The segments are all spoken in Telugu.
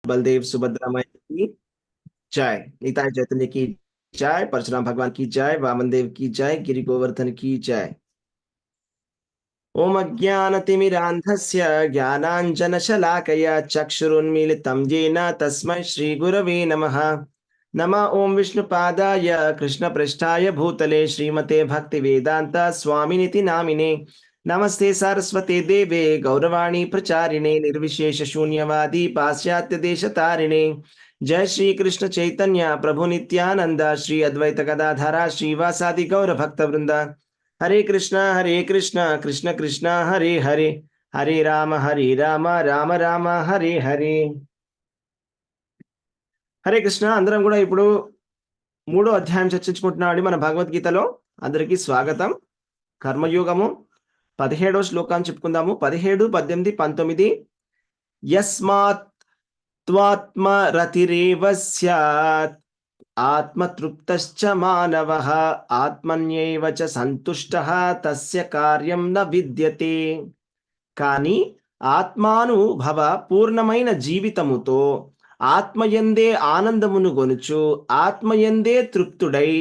बलदेव सुभद्रा माई की जय। निताय चैतन्य की जय। परशुराम भगवान की जय। वामन देव की जय। गिरि गोवर्धन की जय। ओम अज्ञानतिमिरान्धस्य ज्ञानाञ्जनशलाकया चक्षुरुन्मीलितं येन तस्मै श्रीगुरवे नमः। नमः ओम विष्णुपादाय कृष्णपृष्ठाय भूतले श्रीमते भक्तिवेदांत स्वामिनिति नामिने। नमस्ते सरस्वते देवे गौरवाणी प्रचारिणे निर्विशेष शून्यवादी पाश्चात्य देशतारिणे। जय श्री कृष्ण चैतन्य प्रभु नित्यानंद श्री अद्वैत गदाधरा श्रीवासादि गौर भक्त वृंद। हरे कृष्ण कृष्ण कृष्ण हरे हरे, हरे राम राम राम हरे हरे। హరే కృష్ణ. అందరం కూడా ఇప్పుడు 3వ అధ్యాయం చర్చించుకుంటున్నామండి మన భగవద్గీతలో. అందరికీ స్వాగతం. కర్మయోగము 17వ శ్లోకాన్ని చెప్పుకుందాము. 17, 18, 19. యస్మాత్ త్వాత్మరతిరేవ స్యాత్ ఆత్మతృప్తశ్చ మానవః ఆత్మన్యేవ చ సంతుష్టః తస్య కార్యం న విద్యతే. కానీ ఆత్మానుభవ పూర్ణమైన జీవితముతో ఆత్మయందే ఆనందమును గొనుచు ఆత్మయందే తృప్తుడై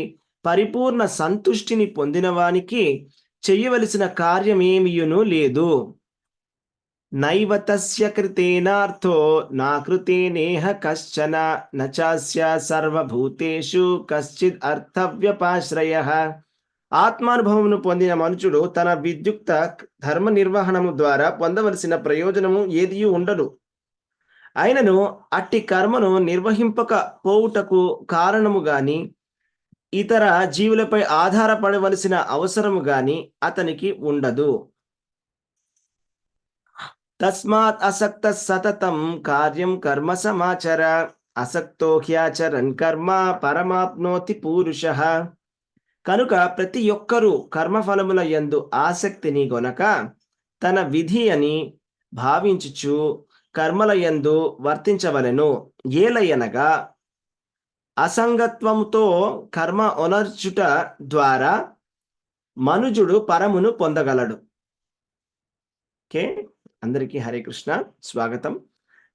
పరిపూర్ణ సంతుష్టిని పొందినవానికి చెయ్యవలసిన కార్యమేమియును లేదు. నైవ తస్య కృతేనార్థో నా కృతేనేహ కశ్చన నచాస్య సర్వభూతేషు కశ్చిద్ అర్థవ్యపాశ్రయః. ఆత్మానుభవమును పొందిన మనుషుడు తన విద్యుక్త ధర్మ నిర్వహణము ద్వారా పొందవలసిన ప్రయోజనము ఏదియూ ఉండదు. అయినను అట్టి కర్మను నిర్వహింపక పోవుటకు కారణము గాని ఇతర జీవులపై ఆధారపడవలసిన అవసరము గాని అతనికి ఉండదు. తస్మాత్ అసక్త సతతం కార్యం కర్మ సమాచర అసక్తో హ్యాచరన్ కర్మ పరమాప్నోతి పూరుషః. కనుక ప్రతి ఒక్కరూ కర్మఫలముల యందు ఆసక్తిని గొనక తన విధి అని భావించుచు కర్మల యందు వర్తించవలెను. ఏలయనగా అసంగత్వముతో కర్మ ఒనర్చుట ద్వారా మనుజుడు పరమును పొందగలడు. ఓకే, అందరికీ హరే కృష్ణ, స్వాగతం.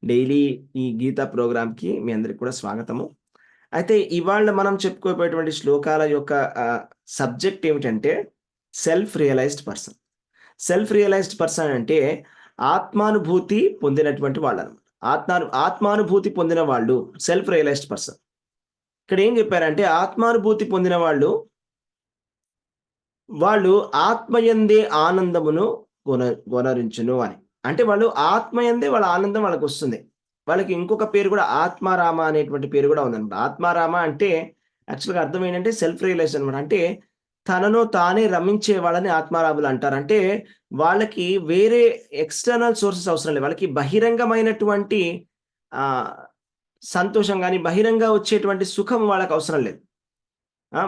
డైలీ ఈ గీతా ప్రోగ్రామ్కి మీ అందరికి కూడా స్వాగతము. అయితే ఇవాళ మనం చెప్పుకోబోయేటువంటి శ్లోకాల యొక్క సబ్జెక్ట్ ఏమిటంటే self realized person. Self realized person అంటే ఆత్మానుభూతి పొందినటువంటి వాళ్ళు అనమాట. ఆత్మానుభూతి పొందిన వాళ్ళు సెల్ఫ్ రియలైజ్డ్ పర్సన్. ఇక్కడ ఏం చెప్పారంటే ఆత్మానుభూతి పొందిన వాళ్ళు ఆత్మయందే ఆనందమును గొనరించును అని. అంటే వాళ్ళు ఆత్మయందే వాళ్ళ ఆనందం వాళ్ళకి వస్తుంది. వాళ్ళకి ఇంకొక పేరు కూడా ఆత్మారామ అనేటువంటి పేరు కూడా ఉందన్నమాట. ఆత్మారామ అంటే యాక్చువల్గా అర్థం ఏంటంటే సెల్ఫ్ రియలైజ్ అనమాట. అంటే తనను తానే రమించే వాళ్ళని ఆత్మారాములు అంటారు. అంటే వాళ్ళకి వేరే ఎక్స్టర్నల్ సోర్సెస్ అవసరం లేదు. వాళ్ళకి బహిరంగమైనటువంటి సంతోషం కానీ బహిరంగ వచ్చేటువంటి సుఖం వాళ్ళకి అవసరం లేదు.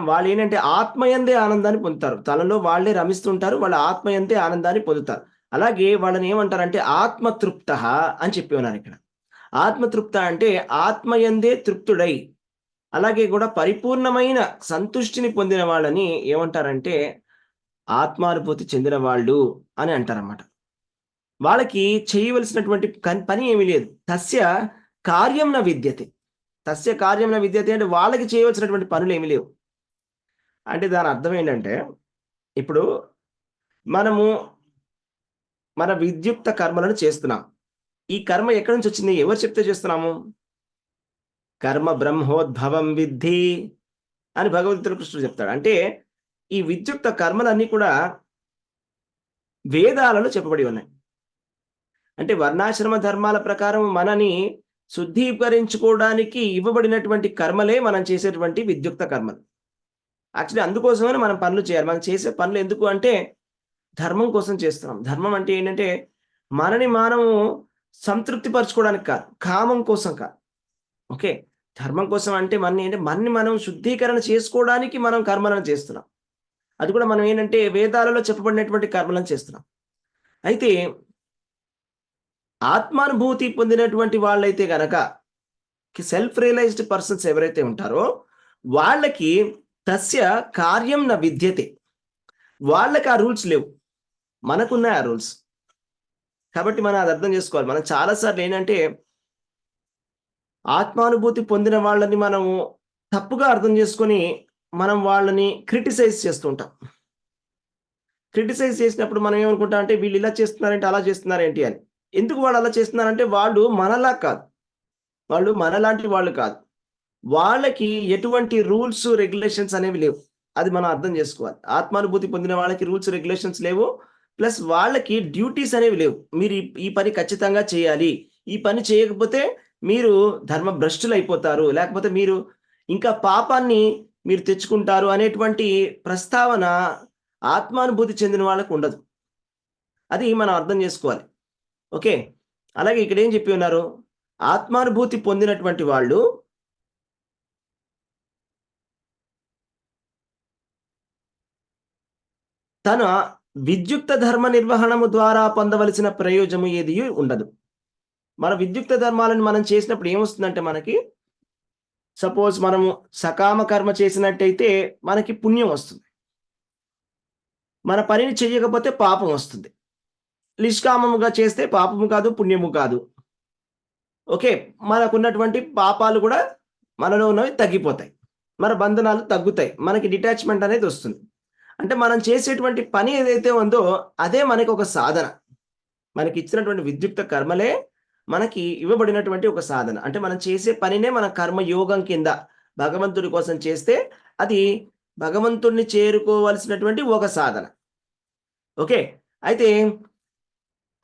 వాళ్ళు ఏంటంటే ఆత్మయందే ఆనందాన్ని పొందుతారు. తనలో వాళ్ళే రమిస్తుంటారు. వాళ్ళ ఆత్మయందే ఆనందాన్ని పొందుతారు. అలాగే వాళ్ళని ఏమంటారంటే ఆత్మతృప్త అని చెప్పి ఉన్నారు ఇక్కడ. ఆత్మతృప్త అంటే ఆత్మయందే తృప్తుడై అలాగే కూడా పరిపూర్ణమైన సంతుష్టిని పొందిన వాళ్ళని ఏమంటారంటే ఆత్మానుభూతి చెందిన వాళ్ళు అని అంటారన్నమాట. వాళ్ళకి చేయవలసినటువంటి పని ఏమీ లేదు. తస్య కార్యం న విద్యతే. తస్య కార్యం న విద్యతే అంటే వాళ్ళకి చేయవలసినటువంటి పనులు ఏమీ లేవు. అంటే దాని అర్థం ఏంటంటే ఇప్పుడు మనము మన విద్యుక్త కర్మలను చేస్తున్నాం. ఈ కర్మ ఎక్కడి నుంచి వచ్చింది? ఎవరు చెప్తే చేస్తున్నాము? కర్మ బ్రహ్మోద్భవం విద్ధి అని భగవద్గీతలో కృష్ణుడు చెప్తాడు. అంటే ఈ విద్యుక్త కర్మలన్నీ కూడా వేదాలలో చెప్పబడి ఉన్నాయి. అంటే వర్ణాశ్రమ ధర్మాల ప్రకారం మనని శుద్ధీకరించుకోవడానికి ఇవ్వబడినటువంటి కర్మలే మనం చేసేటువంటి విద్యుక్త కర్మలు. యాక్చువల్లీ అందుకోసమని మనం పనులు చేయాలి. మనం చేసే పనులు ఎందుకు అంటే ధర్మం కోసం చేస్తున్నాం. ధర్మం అంటే ఏంటంటే మనని మనము సంతృప్తి పరచుకోవడానికి కాదు, కామం కోసం కాదు. ఓకే, ధర్మం కోసం అంటే మనని మనం శుద్ధీకరణ చేసుకోవడానికి మనం కర్మలను చేస్తున్నాం. అది కూడా మనం ఏంటంటే వేదాలలో చెప్పబడినటువంటి కర్మలను చేస్తున్నాం. అయితే ఆత్మానుభూతి పొందినటువంటి వాళ్ళైతే గనక సెల్ఫ్ రియలైజ్డ్ పర్సన్స్ ఎవరైతే ఉంటారో వాళ్ళకి తస్య కార్యం న విద్యతే. వాళ్ళకి ఆ రూల్స్ లేవు, మనకున్నాయి ఆ రూల్స్. కాబట్టి మనం అది అర్థం చేసుకోవాలి. మనం చాలాసార్లు ఏంటంటే ఆత్మానుభూతి పొందిన వాళ్ళని మనము తప్పుగా అర్థం చేసుకొని మనం వాళ్ళని క్రిటిసైజ్ చేస్తూ ఉంటాం. క్రిటిసైజ్ చేసినప్పుడు మనం ఏమనుకుంటాం అంటే వీళ్ళు ఇలా చేస్తున్నారేంటి, అలా చేస్తున్నారేంటి అని. ఎందుకు వాళ్ళు అలా చేస్తున్నారంటే వాళ్ళు మనలా కాదు. వాళ్ళు మనలాంటి వాళ్ళు కాదు. వాళ్ళకి ఎటువంటి రూల్స్, రెగ్యులేషన్స్ అనేవి లేవు. అది మనం అర్థం చేసుకోవాలి. ఆత్మానుభూతి పొందిన వాళ్ళకి రూల్స్, రెగ్యులేషన్స్ లేవు. ప్లస్ వాళ్ళకి డ్యూటీస్ అనేవి లేవు. మీరు ఈ పని ఖచ్చితంగా చేయాలి. ఈ పని చేయకపోతే మీరు ధర్మభ్రష్టులైపోతారు. లేకపోతే మీరు ఇంకా పాపాన్ని మీరు తెచ్చుకుంటారు అనేటువంటి ప్రస్తావన ఆత్మానుభూతి చెందిన వాళ్ళకి ఉండదు. అది మనం అర్థం చేసుకోవాలి. ఓకే. అలాగే ఇక్కడ ఏం చెప్పి ఉన్నారు? ఆత్మానుభూతి పొందినటువంటి వాళ్ళు తన విద్యుక్త ధర్మ నిర్వహణము ద్వారా పొందవలసిన ప్రయోజనము ఏదియూ ఉండదు. మన విద్యుక్త ధర్మాలను మనం చేసినప్పుడు ఏమొస్తుందంటే మనకి, సపోజ్ మనము సకామ కర్మ చేసినట్టయితే మనకి పుణ్యం వస్తుంది. మన పనిని చెయ్యకపోతే పాపం వస్తుంది. నిష్కామముగా చేస్తే పాపము కాదు, పుణ్యము కాదు. ఓకే. మనకున్నటువంటి పాపాలు కూడా మనలో ఉన్నవి తగ్గిపోతాయి. మన బంధనాలు తగ్గుతాయి. మనకి డిటాచ్‌మెంట్ అనేది వస్తుంది. అంటే మనం చేసేటువంటి పని ఏదైతే ఉందో అదే మనకి ఒక సాధన. మనకిచ్చినటువంటి విద్యుక్త కర్మలే మనకి ఇవ్వబడినటువంటి ఒక సాధన. అంటే మనం చేసే పనినే మన కర్మయోగం కింద భగవంతుడి కోసం చేస్తే అది భగవంతుడిని చేరుకోవాల్సినటువంటి ఒక సాధన. ఓకే. అయితే,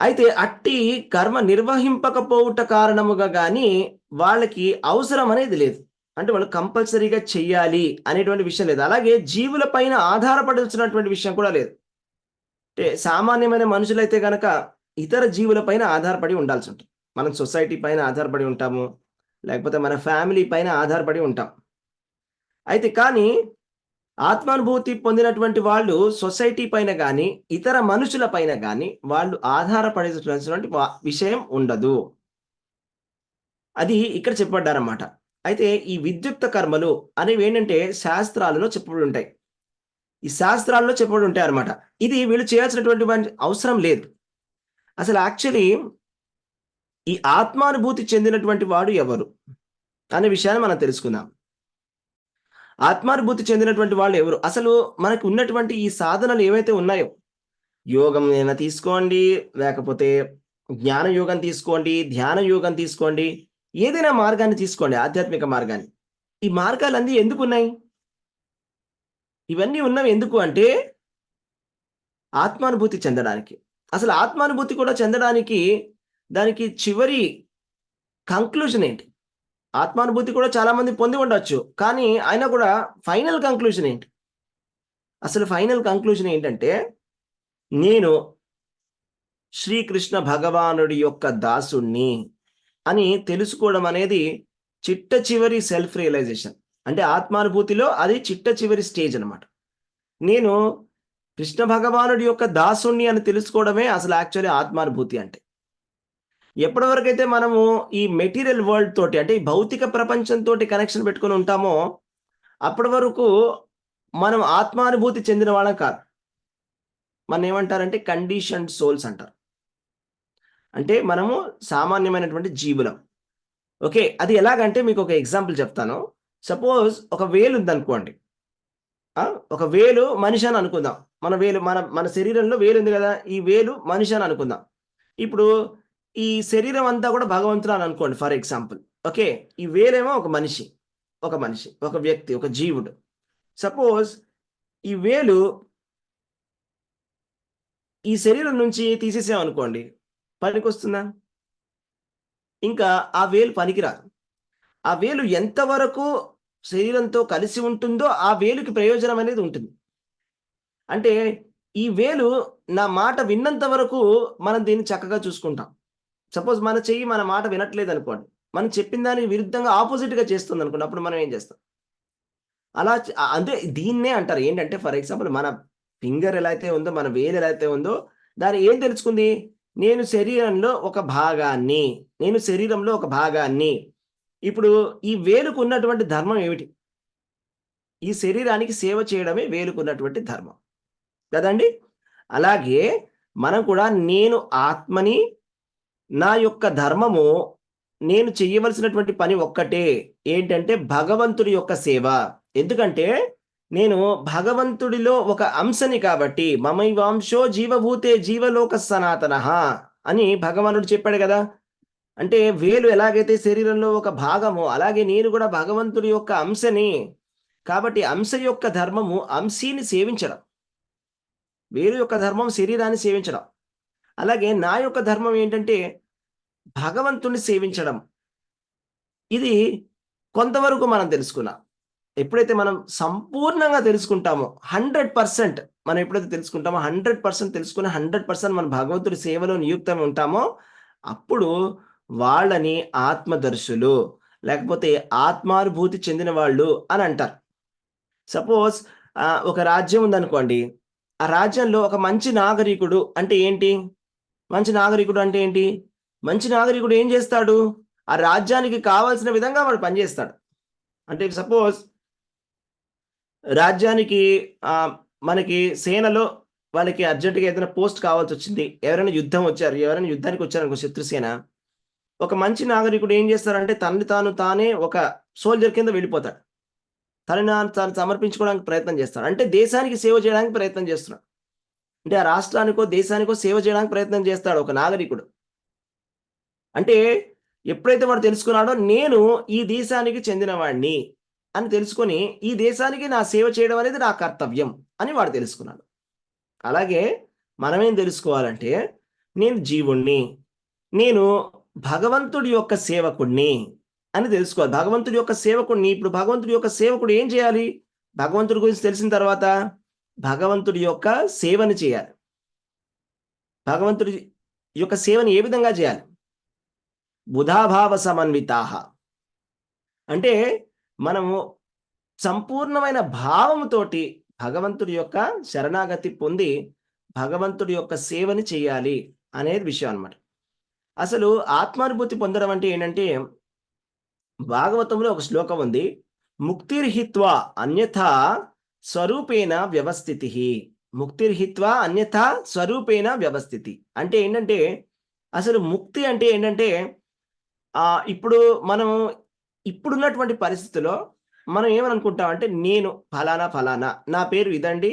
అయితే అట్టి కర్మ నిర్వహింపకపోవుట కారణముగా గాని వాళ్ళకి అవసరం అనేది లేదు. అంటే వాళ్ళు కంపల్సరీగా చెయ్యాలి అనేటువంటి విషయం లేదు. అలాగే జీవుల పైన ఆధారపడాల్సినటువంటి విషయం కూడా లేదు. అంటే సామాన్యమైన మనుషులైతే గనక ఇతర జీవుల పైన ఆధారపడి ఉండాల్సుంటుంది. మనం సొసైటీ పైన ఆధారపడి ఉంటాము. లేకపోతే మన ఫ్యామిలీ పైన ఆధారపడి ఉంటాం. అయితే కానీ ఆత్మానుభూతి పొందినటువంటి వాళ్ళు సొసైటీ పైన గాని, ఇతర మనుషుల పైన గాని వాళ్ళు ఆధారపడాల్సినటువంటి విషయం ఉండదు. అది ఇక్కడ చెప్పబడ్డారన్నమాట. అయితే ఈ విద్యుక్త కర్మలు అనేవేంటంటే శాస్త్రాలలో చెప్పబడి ఉంటాయి. ఈ శాస్త్రాల్లో చెప్పబడి ఉంటాయన్నమాట. ఇది వీళ్ళు చేయాల్సినటువంటి అవసరం లేదు. అసలు యాక్చువల్లీ ఈ ఆత్మానుభూతి చెందినటువంటి వాడు ఎవరు? అనే విషయాన్ని మనం తెలుసుకుందాం. ఆత్మానుభూతి చెందినటువంటి వాళ్ళు ఎవరు? అసలు మనకు ఉన్నటువంటి ఈ సాధనలు ఏవైతే ఉన్నాయో, యోగం అయినా తీసుకోండి, లేకపోతే జ్ఞాన యోగం తీసుకోండి, ధ్యాన యోగం తీసుకోండి, ఏదైనా మార్గాన్ని తీసుకోండి, ఆధ్యాత్మిక మార్గాన్ని. ఈ మార్గాలన్నీ ఎందుకున్నాయి? ఇవన్నీ ఉన్నవి ఎందుకు అంటే, ఆత్మానుభూతి చెందడానికి. అసలు ఆత్మానుభూతి కూడా చెందడానికి దానికి చివరి కంక్లూజన్ ఏంటి? ఆత్మానుభూతి కూడా చాలా మంది పొంది ఉండొచ్చు. కానీ అయినా కూడా ఫైనల్ కంక్లూజన్ ఏంటి? అసలు ఫైనల్ కంక్లూజన్ ఏంటంటే, నేను శ్రీకృష్ణ భగవానుడి యొక్క దాసుడిని అని తెలుసుకోవడం అనేది చిట్ట చివరి సెల్ఫ్ రియలైజేషన్. అంటే ఆత్మానుభూతిలో అది చిట్ట చివరి స్టేజ్ అన్నమాట. నేను కృష్ణ భగవానుడి యొక్క దాసుడిని అని తెలుసుకోవడమే అసలు యాక్చువల్లీ ఆత్మానుభూతి అంటే. ఎప్పటి వరకైతే మనము ఈ మెటీరియల్ వరల్డ్ తోటి అంటే ఈ భౌతిక ప్రపంచంతోటి కనెక్షన్ పెట్టుకొని ఉంటామో, అప్పటి వరకు మనం ఆత్మానుభూతి చెందిన వాళ్ళం కాదు. మనం ఏమంటారంటే కండిషన్డ్ సోల్స్ అంటారు. అంటే మనము సామాన్యమైనటువంటి జీవులం. ఓకే. అది ఎలాగంటే మీకు ఒక ఎగ్జాంపుల్ చెప్తాను. సపోజ్ ఒక వేలు ఉందనుకోండి. ఒక వేలు మనిషి అని అనుకుందాం. మన వేలు మన శరీరంలో వేలు ఉంది కదా! ఈ వేలు మనిషి అని అనుకుందాం. ఇప్పుడు ఈ శరీరం అంతా కూడా భగవంతుడు అని అనుకోండి ఫర్ ఎగ్జాంపుల్. ఓకే. ఈ వేలేమో ఒక మనిషి. ఒక మనిషి, ఒక వ్యక్తి, ఒక జీవుడు. సపోజ్ ఈ వేలు ఈ శరీరం నుంచి తీసేసామనుకోండి. పనికొస్తుందా? ఇంకా ఆ వేలు పనికిరాదు. ఆ వేలు ఎంతవరకు శరీరంతో కలిసి ఉంటుందో ఆ వేలుకి ప్రయోజనం అనేది ఉంటుంది. అంటే ఈ వేలు నా మాట విన్నంత వరకు మనం దీన్ని చక్కగా చూసుకుంటాం. సపోజ్ మన చెయ్యి మన మాట వినట్లేదనుకోండి. మనం చెప్పిన దానికి విరుద్ధంగా ఆపోజిట్‌గా చేస్తుందనుకోండి. అప్పుడు మనం ఏం చేస్తాం? అలా అంటే దీన్నే అంటారు. ఏంటంటే ఫర్ ఎగ్జాంపుల్ మన ఫింగర్ ఎలా అయితే ఉందో, మన వేలు ఎలా అయితే ఉందో దాన్ని ఏం తెలుసుకుంది? నేను శరీరంలో ఒక భాగాన్ని. నేను శరీరంలో ఒక భాగాన్ని. ఇప్పుడు ఈ వేలుకున్నటువంటి ధర్మం ఏమిటి? ఈ శరీరానికి సేవ చేయడమే వేలుకున్నటువంటి ధర్మం. కదండీ! అలాగే మనం కూడా నేను ఆత్మని, నా యొక్క ధర్మము నేను చెయ్యవలసినటువంటి పని ఒక్కటే, ఏంటంటే భగవంతుడి యొక్క సేవ. ఎందుకంటే నేను భగవంతుడిలో ఒక అంశని కాబట్టి, మమైవాంశో జీవభూతే జీవలోక సనాతనః అని భగవానుడు చెప్పాడు కదా! అంటే వేలు ఎలాగైతే శరీరంలో ఒక భాగమో, అలాగే నేను కూడా భగవంతుడి యొక్క అంశని. కాబట్టి అంశ యొక్క ధర్మము అంశీని సేవించడం. వేలు యొక్క ధర్మం శరీరాన్ని సేవించడం. అలాగే నా యొక్క ధర్మం ఏంటంటే భగవంతుడిని సేవించడం. ఇది కొంతవరకు మనం తెలుసుకున్నాం. ఎప్పుడైతే మనం సంపూర్ణంగా తెలుసుకుంటామో 100% మనం ఎప్పుడైతే తెలుసుకుంటామో 100% తెలుసుకుని 100% మన భగవంతుడి సేవలో నియుక్తం ఉంటామో, అప్పుడు వాళ్ళని ఆత్మదర్శులు, లేకపోతే ఆత్మానుభూతి చెందిన వాళ్ళు అని అంటారు. సపోజ్ ఒక రాజ్యం ఉందనుకోండి. ఆ రాజ్యంలో ఒక మంచి నాగరికుడు అంటే ఏంటి? మంచి నాగరికుడు అంటే ఏంటి? మంచి నాగరికుడు ఏం చేస్తాడు? ఆ రాజ్యానికి కావాల్సిన విధంగా వాడు పనిచేస్తాడు. అంటే సపోజ్ రాజ్యానికి మనకి సేనలో వాళ్ళకి అర్జెంట్‌గా ఏదైనా పోస్ట్ కావాల్సొచ్చింది. ఎవరైనా యుద్ధానికి వచ్చారనుకో శత్రుసేన. ఒక మంచి నాగరికుడు ఏం చేస్తారంటే తనని తానే ఒక సోల్జర్ కింద వెళ్ళిపోతాడు. తనని తాను సమర్పించుకోవడానికి ప్రయత్నం చేస్తాడు. అంటే దేశానికి సేవ చేయడానికి ప్రయత్నం చేస్తున్నాడు. అంటే ఆ రాష్ట్రానికో, దేశానికో సేవ చేయడానికి ప్రయత్నం చేస్తాడు ఒక నాగరికుడు. అంటే ఎప్పుడైతే వాడు తెలుసుకున్నాడో నేను ఈ దేశానికి చెందినవాడిని అని తెలుసుకొని, ఈ దేశానికి నా సేవ చేయడం అనేది నా కర్తవ్యం అని వాడు తెలుసుకున్నాడు. అలాగే మనమేం తెలుసుకోవాలంటే, నేను జీవుణ్ణి, నేను భగవంతుడి యొక్క సేవకుడిని అని తెలుసుకోవాలి. భగవంతుడి యొక్క సేవకుడిని. ఇప్పుడు భగవంతుడి యొక్క సేవకుడు ఏం చేయాలి? భగవంతుడి గురించి తెలిసిన తర్వాత భగవంతుడి యొక్క సేవని చేయాలి. భగవంతుడి యొక్క సేవని ఏ విధంగా చేయాలి? బుధాభావ సమన్వితాః. అంటే మనము సంపూర్ణమైన భావముతోటి భగవంతుడి యొక్క శరణాగతి పొంది భగవంతుడి యొక్క సేవని చేయాలి అనేది విషయం అన్నమాట. అసలు ఆత్మానుభూతి పొందడం అంటే ఏంటంటే, భాగవతంలో ఒక శ్లోకం ఉంది. ముక్తిర్హిత్వా అన్యథా స్వరూపేణ వ్యవస్థితిః. ముక్తిర్హిత్వా అన్యథా స్వరూపేణ వ్యవస్థితి. అంటే ఏంటంటే, అసలు ముక్తి అంటే ఏంటంటే, ఇప్పుడు మనం ఇప్పుడున్నటువంటి పరిస్థితిలో మనం ఏమనుకుంటాం అంటే, నేను ఫలానా, నా పేరు ఇదండి,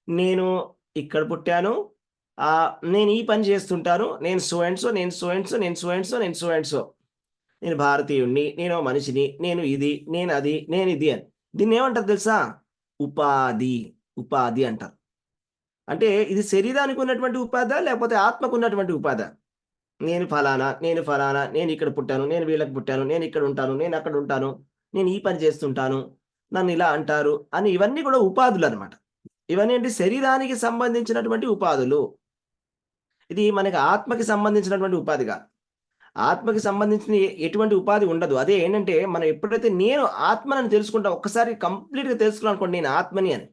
నేను ఇక్కడ పుట్టాను, నేను ఈ పని చేస్తుంటాను, నేను సో అండ్ సో, నేను సో అండ్ సో, నేను సో అండ్ సో, నేను సో అండ్ సో, నేను భారతీయుడిని, నేను మనిషిని, నేను ఇది, నేను అది, నేను ఇది అని. దీన్ని ఏమంటారు తెలుసా? ఉపాధి అంటారు. అంటే ఇది శరీరానికి ఉన్నటువంటి ఉపాధా, లేకపోతే ఆత్మకు ఉన్నటువంటి ఉపాధా? నేను ఫలానా, నేను ఇక్కడ పుట్టాను, నేను వీళ్ళకి పుట్టాను, నేను ఇక్కడ ఉంటాను, నేను అక్కడ ఉంటాను, నేను ఈ పని చేస్తుంటాను, నన్ను ఇలా అంటారు అని ఇవన్నీ కూడా ఉపాధులు అనమాట. ఇవన్నీ ఏంటి? శరీరానికి సంబంధించినటువంటి ఉపాధులు. ఇది మనకి ఆత్మకి సంబంధించినటువంటి ఉపాధి కాదు. ఆత్మకి సంబంధించిన ఎటువంటి ఉపాధి ఉండదు. అదే ఏంటంటే మనం ఎప్పుడైతే నేను ఆత్మని తెలుసుకుంటాం, ఒక్కసారి కంప్లీట్‌గా తెలుసుకున్నాం అనుకోండి నేను ఆత్మని అని.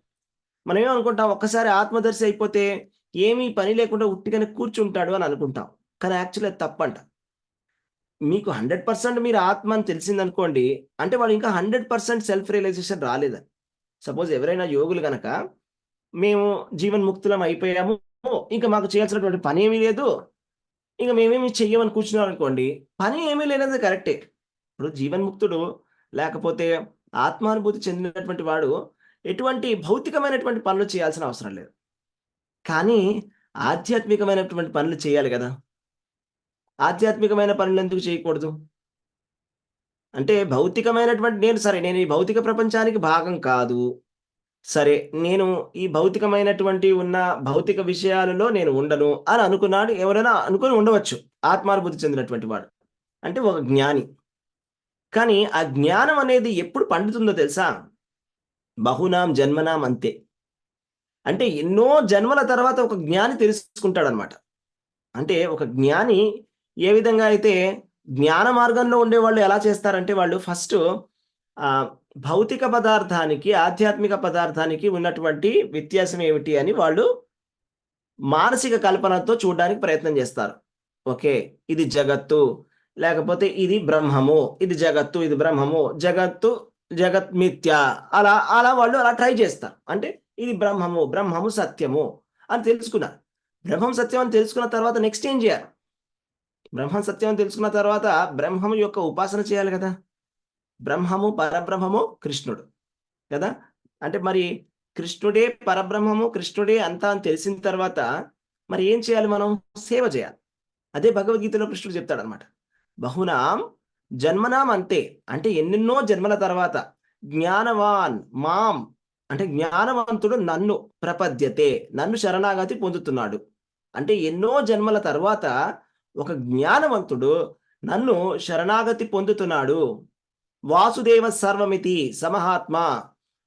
మనం ఏమనుకుంటాం, ఒక్కసారి ఆత్మదర్శి అయిపోతే ఏమీ పని లేకుండా ఉట్టిగానే కూర్చుంటాడు అని అనుకుంటాం. కానీ యాక్చువల్లీ అది తప్పంట. మీకు 100% మీరు ఆత్మ అని తెలిసిందనుకోండి, అంటే వాళ్ళు ఇంకా 100% సెల్ఫ్ రియలైజేషన్ రాలేదని. సపోజ్ ఎవరైనా యోగులు గనక, మేము జీవన్ముక్తులం అయిపోయాము, ఇంక మాకు చేయాల్సినటువంటి పనేమీ లేదు, ఇంక మేమేమి చెయ్యమని కూర్చున్నారనుకోండి, పని ఏమీ లేనది కరెక్టే. ఇప్పుడు జీవన్ముక్తుడు లేకపోతే ఆత్మానుభూతి చెందినటువంటి వాడు ఎటువంటి భౌతికమైనటువంటి పనులు చేయాల్సిన అవసరం లేదు. కానీ ఆధ్యాత్మికమైనటువంటి పనులు చేయాలి గదా! ఆధ్యాత్మికమైన పనులెందుకు చేయకూడదు? అంటే భౌతికమైనటువంటి నేను ఈ భౌతిక ప్రపంచానికి భాగం కాదు. సరే, నేను ఈ భౌతికమైనటువంటి ఉన్న భౌతిక విషయాలలో నేను ఉండను అని అనుకున్నాడు. ఎవరైనా అనుకుని ఉండవచ్చు. ఆత్మానుభూతి చెందినటువంటి వాడు. అంటే ఒక జ్ఞాని. కానీ ఆ జ్ఞానం అనేది ఎప్పుడు పండుతుందో తెలుసా? బహునాం జన్మనాం అంతే. అంటే ఎన్నో జన్మల తర్వాత ఒక జ్ఞాని తెలుసుకుంటాడనమాట. అంటే ఒక జ్ఞాని ఏ విధంగా అయితే జ్ఞాన మార్గంలో ఉండేవాళ్ళు ఎలా చేస్తారంటే వాళ్ళు ఫస్ట్ భౌతిక పదార్థానికి, ఆధ్యాత్మిక పదార్థానికి ఉన్నటువంటి వ్యత్యాసం ఏమిటి అని వాళ్ళు మానసిక కల్పనతో చూడడానికి ప్రయత్నం చేస్తారు. ఓకే, ఇది జగత్తు, లేకపోతే ఇది బ్రహ్మము, ఇది జగత్తు, ఇది బ్రహ్మము, జగత్ మిథ్య, అలా వాళ్ళు అలా ట్రై చేస్తారు. అంటే ఇది బ్రహ్మము సత్యము అని తెలుసుకున్నారు. బ్రహ్మం సత్యం అని తెలుసుకున్న తర్వాత నెక్స్ట్ ఏం చేయాలి? బ్రహ్మం సత్యం అని తెలుసుకున్న తర్వాత బ్రహ్మము యొక్క ఉపాసన చేయాలి కదా. బ్రహ్మము పరబ్రహ్మము కృష్ణుడు కదా. అంటే మరి కృష్ణుడే పరబ్రహ్మము, కృష్ణుడే అంతా అని తెలిసిన తర్వాత మరి ఏం చేయాలి? మనం సేవ చేయాలి. అదే భగవద్గీతలో కృష్ణుడు చెప్తాడనమాట. బహునాం జన్మనాం అంతే, అంటే ఎన్నెన్నో జన్మల తర్వాత జ్ఞానవాన్ మాం, అంటే జ్ఞానవంతుడు నన్ను ప్రపద్యతే, నన్ను శరణాగతి పొందుతున్నాడు. అంటే ఎన్నో జన్మల తర్వాత ఒక జ్ఞానవంతుడు నన్ను శరణాగతి పొందుతున్నాడు. వాసుదేవ సర్వమితి సమహాత్మ,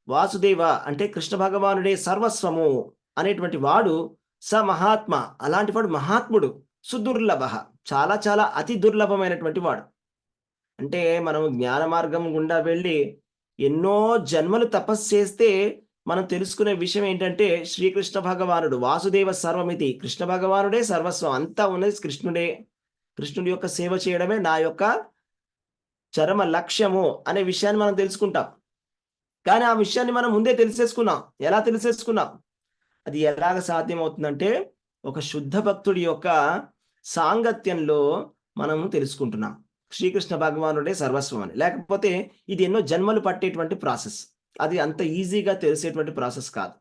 వాసుదేవ అంటే కృష్ణ భగవానుడే సర్వస్వము అనేటువంటి వాడు స మహాత్మ, అలాంటి వాడు మహాత్ముడు. సుదుర్లభ, చాలా చాలా అతి దుర్లభమైనటువంటి వాడు. అంటే మనం జ్ఞాన మార్గం గుండా వెళ్ళి ఎన్నో జన్మలు తపస్సు చేస్తే మనం తెలుసుకునే విషయం ఏంటంటే శ్రీకృష్ణ భగవానుడు వాసుదేవ సర్వమితి, కృష్ణ భగవానుడే సర్వస్వం, అంతా ఉన్నది కృష్ణుడే. కృష్ణుడి యొక్క సేవ చేయడమే నా యొక్క చరమ లక్ష్యము అనే విషయాన్ని మనం తెలుసుకుంటాం. కానీ ఆ విషయాన్ని మనం ముందే తెలిసేసుకున్నాం. ఎలా తెలిసేసుకున్నాం? అది ఎలాగ సాధ్యమవుతుందంటే ఒక శుద్ధ భక్తుడి యొక్క సాంగత్యంలో మనం తెలుసుకుంటున్నాం శ్రీకృష్ణ భగవానుడే సర్వస్వం అని. లేకపోతే ఇది ఎన్నో జన్మలు పట్టేటువంటి ప్రాసెస్, అది అంత ఈజీగా తెలిసేటువంటి ప్రాసెస్ కాదు.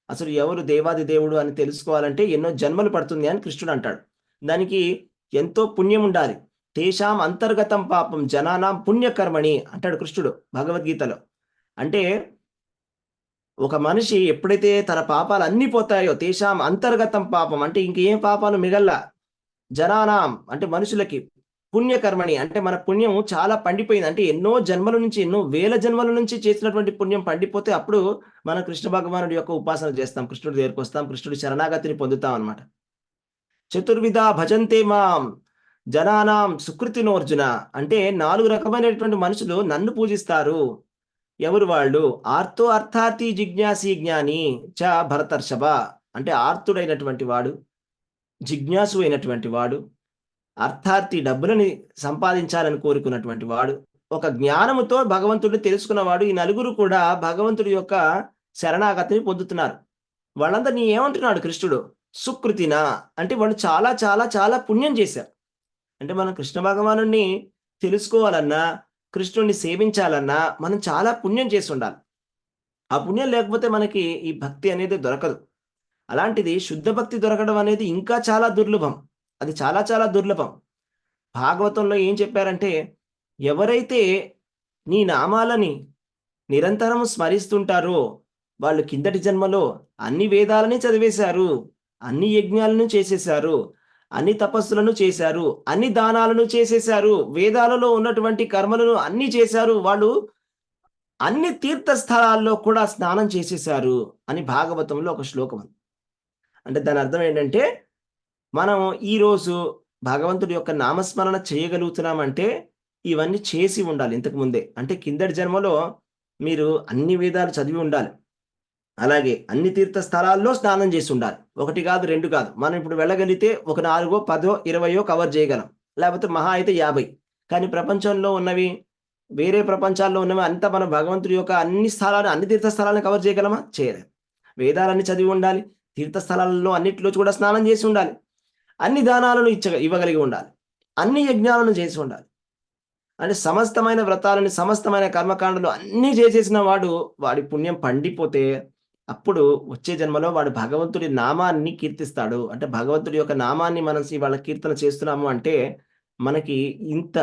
అసలు ఎవరు దేవాది దేవుడు అని తెలుసుకోవాలంటే ఎన్నో జన్మలు పడుతుంది అని కృష్ణుడు అంటాడు. దానికి ఎంతో పుణ్యం ఉండాలి. తేషాం అంతర్గతం పాపం జనానాం పుణ్యకర్మణి అంటాడు కృష్ణుడు భగవద్గీతలో. అంటే ఒక మనిషి ఎప్పుడైతే తన పాపాలు అన్నీ పోతాయో, తేషాం అంతర్గతం పాపం అంటే ఇంకేం పాపాలు మిగల్లా, జనానాం అంటే మనుషులకి, పుణ్యకర్మణి అంటే మన పుణ్యం చాలా పండిపోయింది, అంటే ఎన్నో జన్మల నుంచి, ఎన్నో వేల జన్మల నుంచి చేసినటువంటి పుణ్యం పండిపోతే అప్పుడు మనం కృష్ణ భగవానుడి యొక్క ఉపాసన చేస్తాం, కృష్ణుడి దగ్గరికి వస్తాం, కృష్ణుడి శరణాగతిని పొందుతాం అనమాట. చతుర్విధ భజంతే మాం జనానాం సుకృతినోర్జున, అంటే 4 రకమైనటువంటి మనుషులు నన్ను పూజిస్తారు. ఎవరు వాళ్ళు? ఆర్తో అర్థార్థి జిజ్ఞాసి జ్ఞాని చ భరతర్షభ, అంటే ఆర్తుడైనటువంటి వాడు, జిజ్ఞాసు అయినటువంటి వాడు, అర్థార్థి డబ్బులని సంపాదించాలని కోరుకున్నటువంటి వాడు, ఒక జ్ఞానముతో భగవంతుడిని తెలుసుకున్నవాడు. ఈ నలుగురు కూడా భగవంతుడి యొక్క శరణాగతిని పొందుతున్నారు. వాళ్ళందరినీ ఏమంటున్నాడు కృష్ణుడు? సుకృతిన, అంటే వాళ్ళు చాలా చాలా చాలా పుణ్యం చేశారు. అంటే మనం కృష్ణ భగవానుడిని తెలుసుకోవాలన్నా, కృష్ణుడిని సేవించాలన్నా మనం చాలా పుణ్యం చేసి ఉండాలి. ఆ పుణ్యం లేకపోతే మనకి ఈ భక్తి అనేది దొరకదు. అలాంటిది శుద్ధ భక్తి దొరకడం అనేది ఇంకా చాలా దుర్లభం. అది చాలా చాలా దుర్లభం. భాగవతంలో ఏం చెప్పారంటే, ఎవరైతే నీ నామాలని నిరంతరం స్మరిస్తుంటారో వాళ్ళు కిందటి జన్మలో అన్ని వేదాలని చదివేశారు, అన్ని యజ్ఞాలను చేసేశారు, అన్ని తపస్సులను చేశారు, అన్ని దానాలను చేసేశారు, వేదాలలో ఉన్నటువంటి కర్మలను అన్ని చేశారు, వాళ్ళు అన్ని తీర్థస్థలాల్లో కూడా స్నానం చేసేశారు అని భాగవతంలో ఒక శ్లోకం ఉంది. అంటే దాని అర్థం ఏంటంటే, మనం ఈరోజు భగవంతుడి యొక్క నామస్మరణ చేయగలుగుతున్నామంటే ఇవన్నీ చేసి ఉండాలి ఇంతకు ముందే. అంటే కిందటి జన్మలో మీరు అన్ని వేదాలు చదివి ఉండాలి, అలాగే అన్ని తీర్థ స్థలాల్లో స్నానం చేసి ఉండాలి. 1 కాదు, 2 కాదు. మనం ఇప్పుడు వెళ్ళగలిగితే ఒక 4, 10, 20 కవర్ చేయగలం, లేకపోతే మహా అయితే 50. కానీ ప్రపంచంలో ఉన్నవి, వేరే ప్రపంచాల్లో ఉన్నవి అంతా మనం భగవంతుడి యొక్క అన్ని స్థలాలు, అన్ని తీర్థ స్థలాలను కవర్ చేయగలమా? చేయలేం. వేదాలన్నీ చదివి ఉండాలి, తీర్థస్థలాలలో అన్నిట్లో కూడా స్నానం చేసి ఉండాలి, అన్ని దానాలను ఇవ్వగలిగి ఉండాలి, అన్ని యజ్ఞాలను చేసి ఉండాలి. అంటే సమస్తమైన వ్రతాలని, సమస్తమైన కర్మకాండలు అన్నీ చేసేసిన వాడు, వాడి పుణ్యం పండిపోతే అప్పుడు వచ్చే జన్మలో వాడు భగవంతుడి నామాన్ని కీర్తిస్తాడు. అంటే భగవంతుడి యొక్క నామాన్ని మనం ఇవాళ కీర్తన చేస్తున్నాము అంటే మనకి ఇంత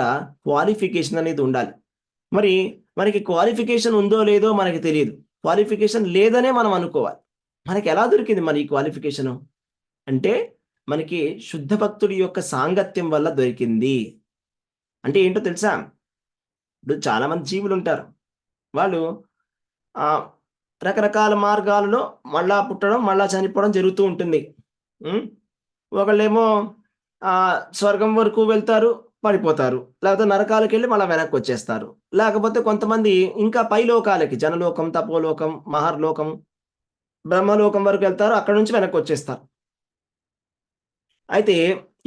క్వాలిఫికేషన్ అనేది ఉండాలి. మరి మనకి క్వాలిఫికేషన్ ఉందో లేదో మనకి తెలియదు. క్వాలిఫికేషన్ లేదనే మనం అనుకోవాలి. మనకి ఎలా దొరికింది మరి ఈ క్వాలిఫికేషను? అంటే మనకి శుద్ధ భక్తుడి యొక్క సాంగత్యం వల్ల దొరికింది. అంటే ఏంటో తెలుసా? ఇప్పుడు చాలామంది జీవులు ఉంటారు. వాళ్ళు రకరకాల మార్గాలలో మళ్ళా పుట్టడం, మళ్ళా చనిపోవడం జరుగుతూ ఉంటుంది. ఒకళ్ళేమో స్వర్గం వరకు వెళ్తారు, పడిపోతారు. లేకపోతే నరకాలకెళ్ళి మళ్ళా వెనక్కి వచ్చేస్తారు. లేకపోతే కొంతమంది ఇంకా పై లోకాలకి, జనలోకం, తపోలోకం, మహర్లోకం, బ్రహ్మలోకం వరకు వెళ్తారు. అక్కడి నుంచి వెనక్కి వచ్చేస్తారు. అయితే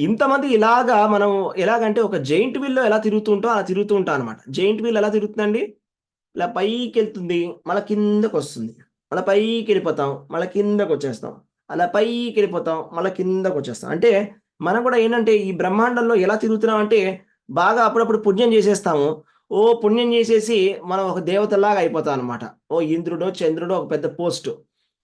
ఇంతమంది ఇలాగా మనం ఎలాగంటే ఒక జెయింట్ వీల్‌లో ఎలా తిరుగుతూ ఉంటాం అలా తిరుగుతూ ఉంటాం అనమాట. జెయింట్ వీల్ ఎలా తిరుగుతుందండి? ఇలా పైకెళ్తుంది, మళ్ళా కిందకొస్తుంది. మళ్ళా పైకెళ్ళిపోతాం, మళ్ళా కిందకొచ్చేస్తాం. అలా పైకెళ్ళిపోతాం, మళ్ళా కిందకొచ్చేస్తాం. అంటే మనం కూడా ఏంటంటే ఈ బ్రహ్మాండంలో ఎలా తిరుగుతున్నాం అంటే బాగా అప్పుడప్పుడు పుణ్యం చేసేస్తాము. ఓ పుణ్యం చేసేసి మనం ఒక దేవతలాగా అయిపోతాం అనమాట. ఓ ఇంద్రుడో చంద్రుడో ఒక పెద్ద పోస్టు.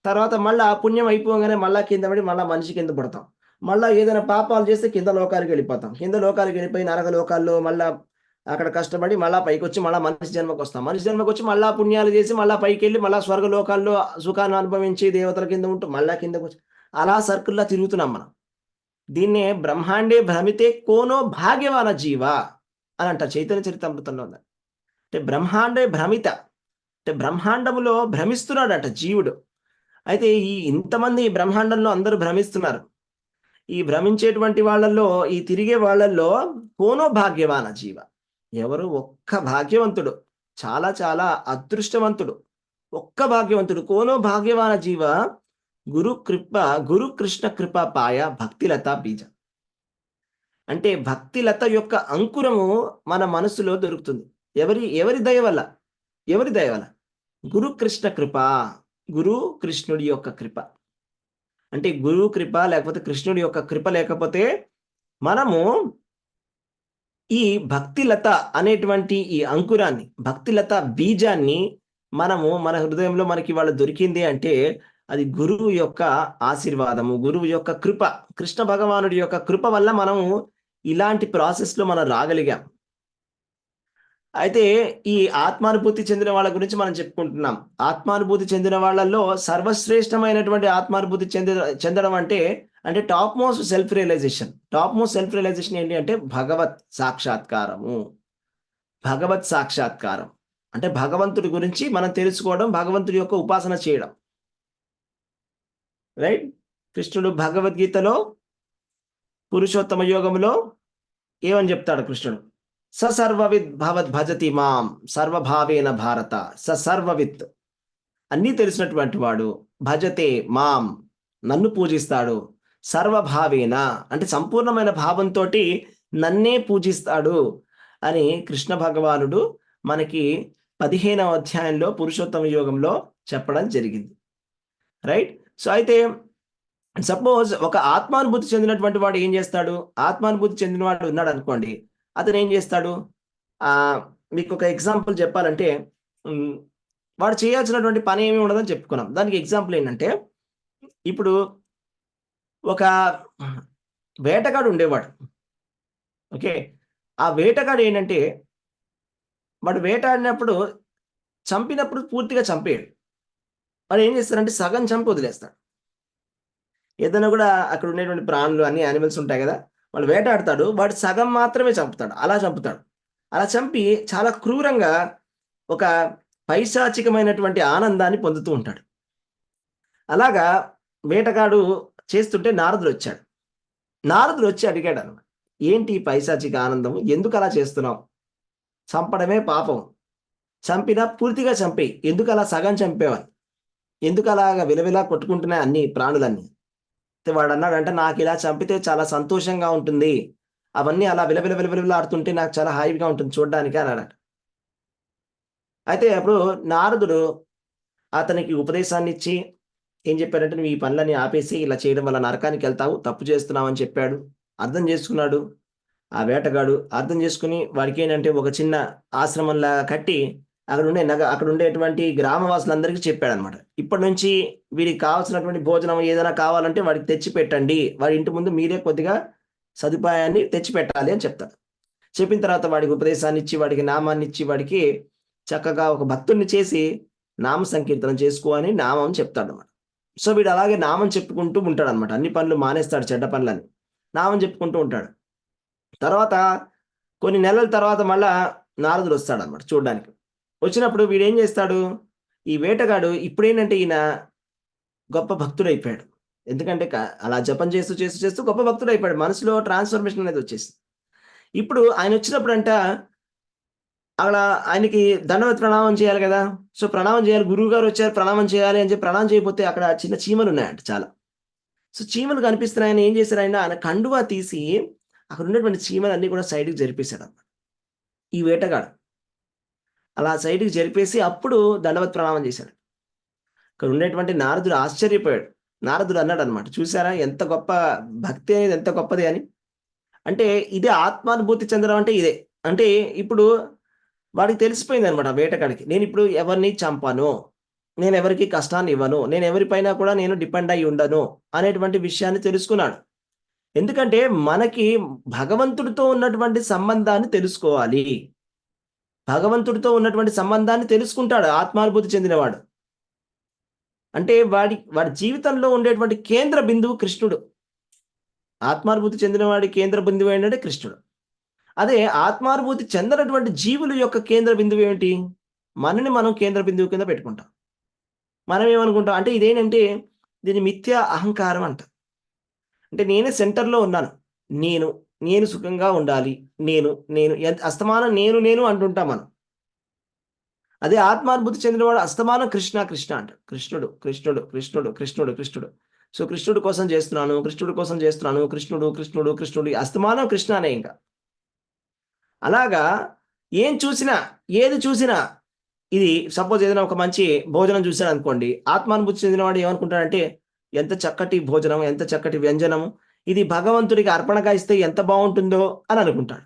తర్వాత మళ్ళా ఆ పుణ్యం అయిపోగానే మళ్ళా కింద పడి మళ్ళా మనిషి కింద పడతాం. మళ్ళా ఏదైనా పాపాలు చేస్తే కింద లోకాలకు వెళ్ళిపోతాం. కింద లోకాలకు వెళ్ళిపోయి నరక లోకాల్లో మళ్ళా అక్కడ కష్టపడి మళ్ళా పైకొచ్చి మళ్ళా మనిషి జన్మకు వస్తాం. మనిషి జన్మకు వచ్చి మళ్ళా పుణ్యాలు చేసి మళ్ళా పైకెళ్ళి మళ్ళా స్వర్గ లోకాల్లో సుఖాన్ని అనుభవించి దేవతల కింద ఉంటూ మళ్ళా కిందకు వచ్చి అలా సర్కిల్‌లా తిరుగుతున్నాం మనం. దీన్నే బ్రహ్మాండే భ్రమితే కోనో భాగ్యవాన జీవ అని అంటారు చైతన్య చరితామృతంలో ఉంది. అంటే బ్రహ్మాండే భ్రమిత అంటే బ్రహ్మాండములో భ్రమిస్తున్నాడట జీవుడు. అయితే ఈ ఇంతమంది బ్రహ్మాండంలో అందరూ భ్రమిస్తున్నారు. ఈ భ్రమించేటువంటి వాళ్ళల్లో ఈ తిరిగే వాళ్ళల్లో కోనో భాగ్యవాన జీవ. ఎవరు ఒక్క భాగ్యవంతుడు. చాలా చాలా అదృష్టవంతుడు. ఒక్క భాగ్యవంతుడు. కోనో భాగ్యవాన జీవ గురు కృష్ణ కృప పాయ భక్తిలత బీజ. అంటే భక్తిలత యొక్క అంకురము మన మనసులో దొరుకుతుంది. ఎవరి ఎవరి దయ వల్ల? ఎవరి దయ వల్ల? గురు కృష్ణ కృప. గురు కృష్ణుడి యొక్క కృప. అంటే గురువు కృప లేకపోతే కృష్ణుడి యొక్క కృప లేకపోతే మనము ఈ భక్తిలత అనేటువంటి ఈ అంకురాన్ని, భక్తిలత బీజాన్ని మనము మన హృదయంలో మనకి ఇవాళ దొరికింది అంటే అది గురువు యొక్క ఆశీర్వాదము, గురువు యొక్క కృప, కృష్ణ భగవానుడి యొక్క కృప వల్ల మనము ఇలాంటి ప్రాసెస్‌లో మనం రాగలిగాం. అయితే ఈ ఆత్మానుభూతి చెందిన వాళ్ళ గురించి మనం చెప్పుకుంటున్నాం. ఆత్మానుభూతి చెందిన వాళ్ళల్లో సర్వశ్రేష్టమైనటువంటి ఆత్మానుభూతి చెందడం అంటే top most self realization. Top most self realization ఏంటి అంటే భగవత్ సాక్షాత్కారము. భగవత్ సాక్షాత్కారం. అంటే భగవంతుడి గురించి మనం తెలుసుకోవడం, భగవంతుడి యొక్క ఉపాసన చేయడం. రైట్? కృష్ణుడు భగవద్గీతలో పురుషోత్తమ యోగంలో ఏమని చెప్తాడు కృష్ణుడు? సర్వవిత్ భవద్ భజతి మాం సర్వభావేన భారత సర్వవిత్ అన్నీ తెలిసినటువంటి వాడు భజతే మాం నన్ను పూజిస్తాడు సర్వభావేన అంటే సంపూర్ణమైన భావంతో నన్నే పూజిస్తాడు అని కృష్ణ భగవానుడు మనకి 15వ అధ్యాయంలో పురుషోత్తమ యోగంలో చెప్పడం జరిగింది. రైట్? సో అయితే సపోజ్ ఒక ఆత్మానుభూతి చెందినటువంటి వాడు ఏం చేస్తాడు? ఆత్మానుభూతి చెందినవాడు ఉన్నాడు అనుకోండి, అతను ఏం చేస్తాడు? మీకు ఒక ఎగ్జాంపుల్ చెప్పాలంటే వాడు చేయాల్సినటువంటి పని ఏమి ఉండదని చెప్పుకున్నాం. దానికి ఎగ్జాంపుల్ ఏంటంటే ఇప్పుడు ఒక వేటగాడు ఉండేవాడు. ఓకే. ఆ వేటగాడు ఏంటంటే వాడు వేటాడినప్పుడు చంపినప్పుడు పూర్తిగా చంపేయడు. వాడు ఏం చేస్తాడంటే సగం చంపి వదిలేస్తాడు. ఏదైనా కూడా అక్కడ ఉండేటువంటి ప్రాణులు అన్ని యానిమల్స్ ఉంటాయి కదా, వాడు వేటాడతాడు, వాడు సగం మాత్రమే చంపుతాడు. అలా చంపుతాడు. అలా చంపి చాలా క్రూరంగా ఒక పైశాచికమైనటువంటి ఆనందాన్ని పొందుతూ ఉంటాడు. అలాగా వేటగాడు చేస్తుంటే నారదుడు వచ్చాడు. నారదుడు వచ్చి అడిగాడు అన్నమాట, ఏంటి ఈ పైశాచిక ఆనందం? ఎందుకు అలా చేస్తున్నావు? చంపడమే పాపం. చంపినా పూర్తిగా చంపేయి. ఎందుకు అలా సగం చంపేవాడు? ఎందుకు అలాగా విలవిలా కొట్టుకుంటున్నాయి అన్ని ప్రాణులన్నీ? వాడు అన్నాడంటే నాకు ఇలా చంపితే చాలా సంతోషంగా ఉంటుంది. అవన్నీ అలా విలవిలాడుతుంటే నాకు చాలా హాయిగా ఉంటుంది చూడడానికి అన్నాడట. అయితే అప్పుడు నారదుడు అతనికి ఉపదేశాన్ని ఇచ్చి ఏం చెప్పాడంటే, నువ్వు ఈ పనులన్నీ ఆపేసి ఇలా చేయడం వల్ల నరకానికి వెళ్తావు, తప్పు చేస్తున్నావు అని చెప్పాడు. అర్థం చేసుకున్నాడు ఆ వేటగాడు. అర్థం చేసుకుని వాడికి ఏంటంటే ఒక చిన్న ఆశ్రమంలా కట్టి అక్కడ ఉండేటువంటి గ్రామవాసులందరికీ చెప్పాడనమాట. ఇప్పటి నుంచి వీడికి కావాల్సినటువంటి భోజనం ఏదైనా కావాలంటే వాడికి తెచ్చి పెట్టండి. వాడి ఇంటి ముందు మీరే కొద్దిగా సదుపాయాన్ని తెచ్చి పెట్టాలి అని చెప్తాడు. చెప్పిన తర్వాత వాడికి ఉపదేశాన్ని ఇచ్చి, వాడికి నామాన్ని ఇచ్చి, వాడికి చక్కగా ఒక భక్తుడిని చేసి నామ సంకీర్తనం చేసుకో అని నామం చెప్తాడనమాట. సో వీడు అలాగే నామం చెప్పుకుంటూ ఉంటాడనమాట. అన్ని పనులు మానేస్తాడు, చెడ్డ పనులని. నామం చెప్పుకుంటూ ఉంటాడు. తర్వాత కొన్ని నెలల తర్వాత మళ్ళా నారదుడు వస్తాడనమాట చూడడానికి. వచ్చినప్పుడు వీడేం చేస్తాడు? ఈ వేటగాడు ఇప్పుడేంటంటే ఈయన గొప్ప భక్తుడైపోయాడు. ఎందుకంటే అలా జపం చేస్తూ గొప్ప భక్తుడైపోయాడు. మనసులో ట్రాన్స్ఫర్మేషన్ అనేది వచ్చేసింది. ఇప్పుడు ఆయన వచ్చినప్పుడంట అక్కడ ఆయనకి దండవత్ ప్రణామం చేయాలి కదా! సో ప్రణామం చేయాలి. గురువు గారు వచ్చారు ప్రణామం చేయాలి అని చెప్పి ప్రణామం చేయకపోతే అక్కడ చిన్న చీమలు ఉన్నాయంట చాలా. సో చీమలు కనిపిస్తున్నాయని ఏం చేశారు ఆయన కండువా తీసి అక్కడ ఉన్నటువంటి చీమలన్నీ కూడా సైడ్‌కి జరిపేశాడన్నమాట ఈ వేటగాడు. అలా సైడ్‌కి జరిపేసి అప్పుడు దండవత్ ప్రణామం చేశాడు. అక్కడ ఉండేటువంటి నారదుడు ఆశ్చర్యపోయాడు. నారదుడు అన్నాడు అనమాట, చూసారా ఎంత గొప్ప భక్తి అనేది ఎంత గొప్పది అని. అంటే ఇదే ఆత్మానుభూతి చెందడం అంటే ఇదే. అంటే ఇప్పుడు వాడికి తెలిసిపోయింది అనమాట వేటగాడికి, నేను ఇప్పుడు ఎవరిని చంపను, నేను ఎవరికి కష్టాన్ని ఇవ్వను, నేను ఎవరిపైన కూడా నేను డిపెండ్ అయి ఉండను అనేటువంటి విషయాన్ని తెలుసుకున్నాడు. ఎందుకంటే మనకి భగవంతుడితో ఉన్నటువంటి సంబంధాన్ని తెలుసుకోవాలి. భగవంతుడితో ఉన్నటువంటి సంబంధాన్ని తెలుసుకుంటాడు ఆత్మానుభూతి చెందినవాడు. అంటే వాడి జీవితంలో ఉండేటువంటి కేంద్ర బిందువు కృష్ణుడు. ఆత్మానుభూతి చెందిన వాడి కేంద్ర బిందువు ఏంటంటే కృష్ణుడు. అదే ఆత్మానుభూతి చెందనటువంటి జీవుల యొక్క కేంద్ర బిందువు ఏమిటి? మనని మనం కేంద్ర బిందువు కింద పెట్టుకుంటాం. మనం ఏమనుకుంటాం అంటే ఇదేంటంటే దీన్ని మిథ్యా అహంకారం అంటారు. అంటే నేనే సెంటర్‌లో ఉన్నాను. నేను, నేను సుఖంగా ఉండాలి. నేను, నేను అస్తమానం నేను అంటుంటాం మనం. అదే ఆత్మానుభూతి చెందినవాడు అస్తమానం కృష్ణ, కృష్ణ అంటాడు. కృష్ణుడు, కృష్ణుడు, కృష్ణుడు, కృష్ణుడు, కృష్ణుడు. సో, కృష్ణుడి కోసం చేస్తున్నాను, కృష్ణుడి కోసం చేస్తున్నాను, కృష్ణుడు, కృష్ణుడు, కృష్ణుడు అస్తమానం కృష్ణనే ఇంక. అలాగా ఏం చూసినా, ఏది చూసినా ఇది సపోజ్ ఏదైనా ఒక మంచి భోజనం చూసాడనుకోండి, ఆత్మానుభూతి చెందినవాడు ఏమనుకుంటాడంటే, ఎంత చక్కటి భోజనం, ఎంత చక్కటి వ్యంజనం, ఇది భగవంతుడికి అర్పణగా ఇస్తే ఎంత బావుంటుందో అని అనుకుంటాడు.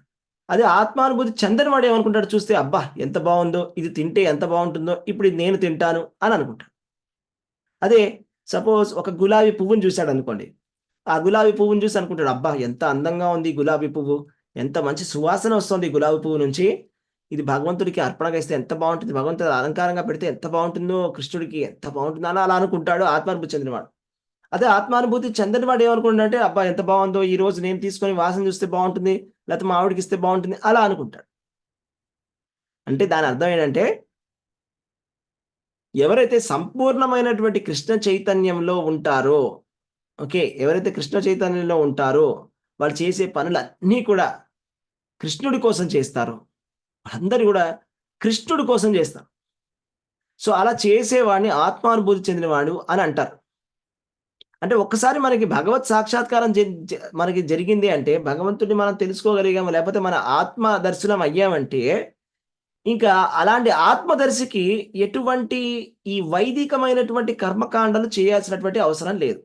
అదే ఆత్మానుభూతి చెందని వాడు ఏమనుకుంటాడు చూస్తే, అబ్బా! ఎంత బావుందో, ఇది తింటే ఎంత బావుంటుందో, ఇప్పుడు ఇది నేను తింటాను అని అనుకుంటాడు. అదే సపోజ్ ఒక గులాబీ పువ్వుని చూసాడనుకోండి, ఆ గులాబీ పువ్వుని చూసి అనుకుంటాడు, అబ్బా! ఎంత అందంగా ఉంది ఈ గులాబీ పువ్వు, ఎంత మంచి సువాసన వస్తుంది ఈ గులాబీ పువ్వు నుంచి, ఇది భగవంతుడికి అర్పణగా ఇస్తే ఎంత బావుంటుంది, భగవంతుడు అలంకారంగా పెడితే ఎంత బావుంటుందో, కృష్ణుడికి ఎంత బావుంటుందో అని అలా అనుకుంటాడు ఆత్మానుభూతి చెందినవాడు. అదే ఆత్మానుభూతి చెందని వాడు ఏమనుకుంటాడంటే, అబ్బా! ఎంత బావుందో, ఈరోజు నేను తీసుకొని వాసన చూస్తే బావుంటుంది, లేకపోతే మా ఆవిడకిస్తే బావుంటుంది అలా అనుకుంటాడు. అంటే దాని అర్థం ఏంటంటే, ఎవరైతే సంపూర్ణమైనటువంటి కృష్ణ చైతన్యంలో ఉంటారో, ఓకే. ఎవరైతే కృష్ణ చైతన్యంలో ఉంటారో, వాళ్ళు చేసే పనులన్నీ కూడా కృష్ణుడి కోసం చేస్తారు. అందరూ గూడా కృష్ణుడి కోసం చేస్తారు. సో, అలా చేసేవాడిని ఆత్మానుభూతి చెందినవాడు అని అంటారు. అంటే ఒక్కసారి మనకి భగవత్ సాక్షాత్కారం జ జ మనకి జరిగింది అంటే, భగవంతుడిని మనం తెలుసుకోగలిగాము, లేకపోతే మన ఆత్మ దర్శనం అయ్యామంటే, ఇంకా అలాంటి ఆత్మదర్శికి ఎటువంటి ఈ వైదికమైనటువంటి కర్మకాండలు చేయాల్సినటువంటి అవసరం లేదు.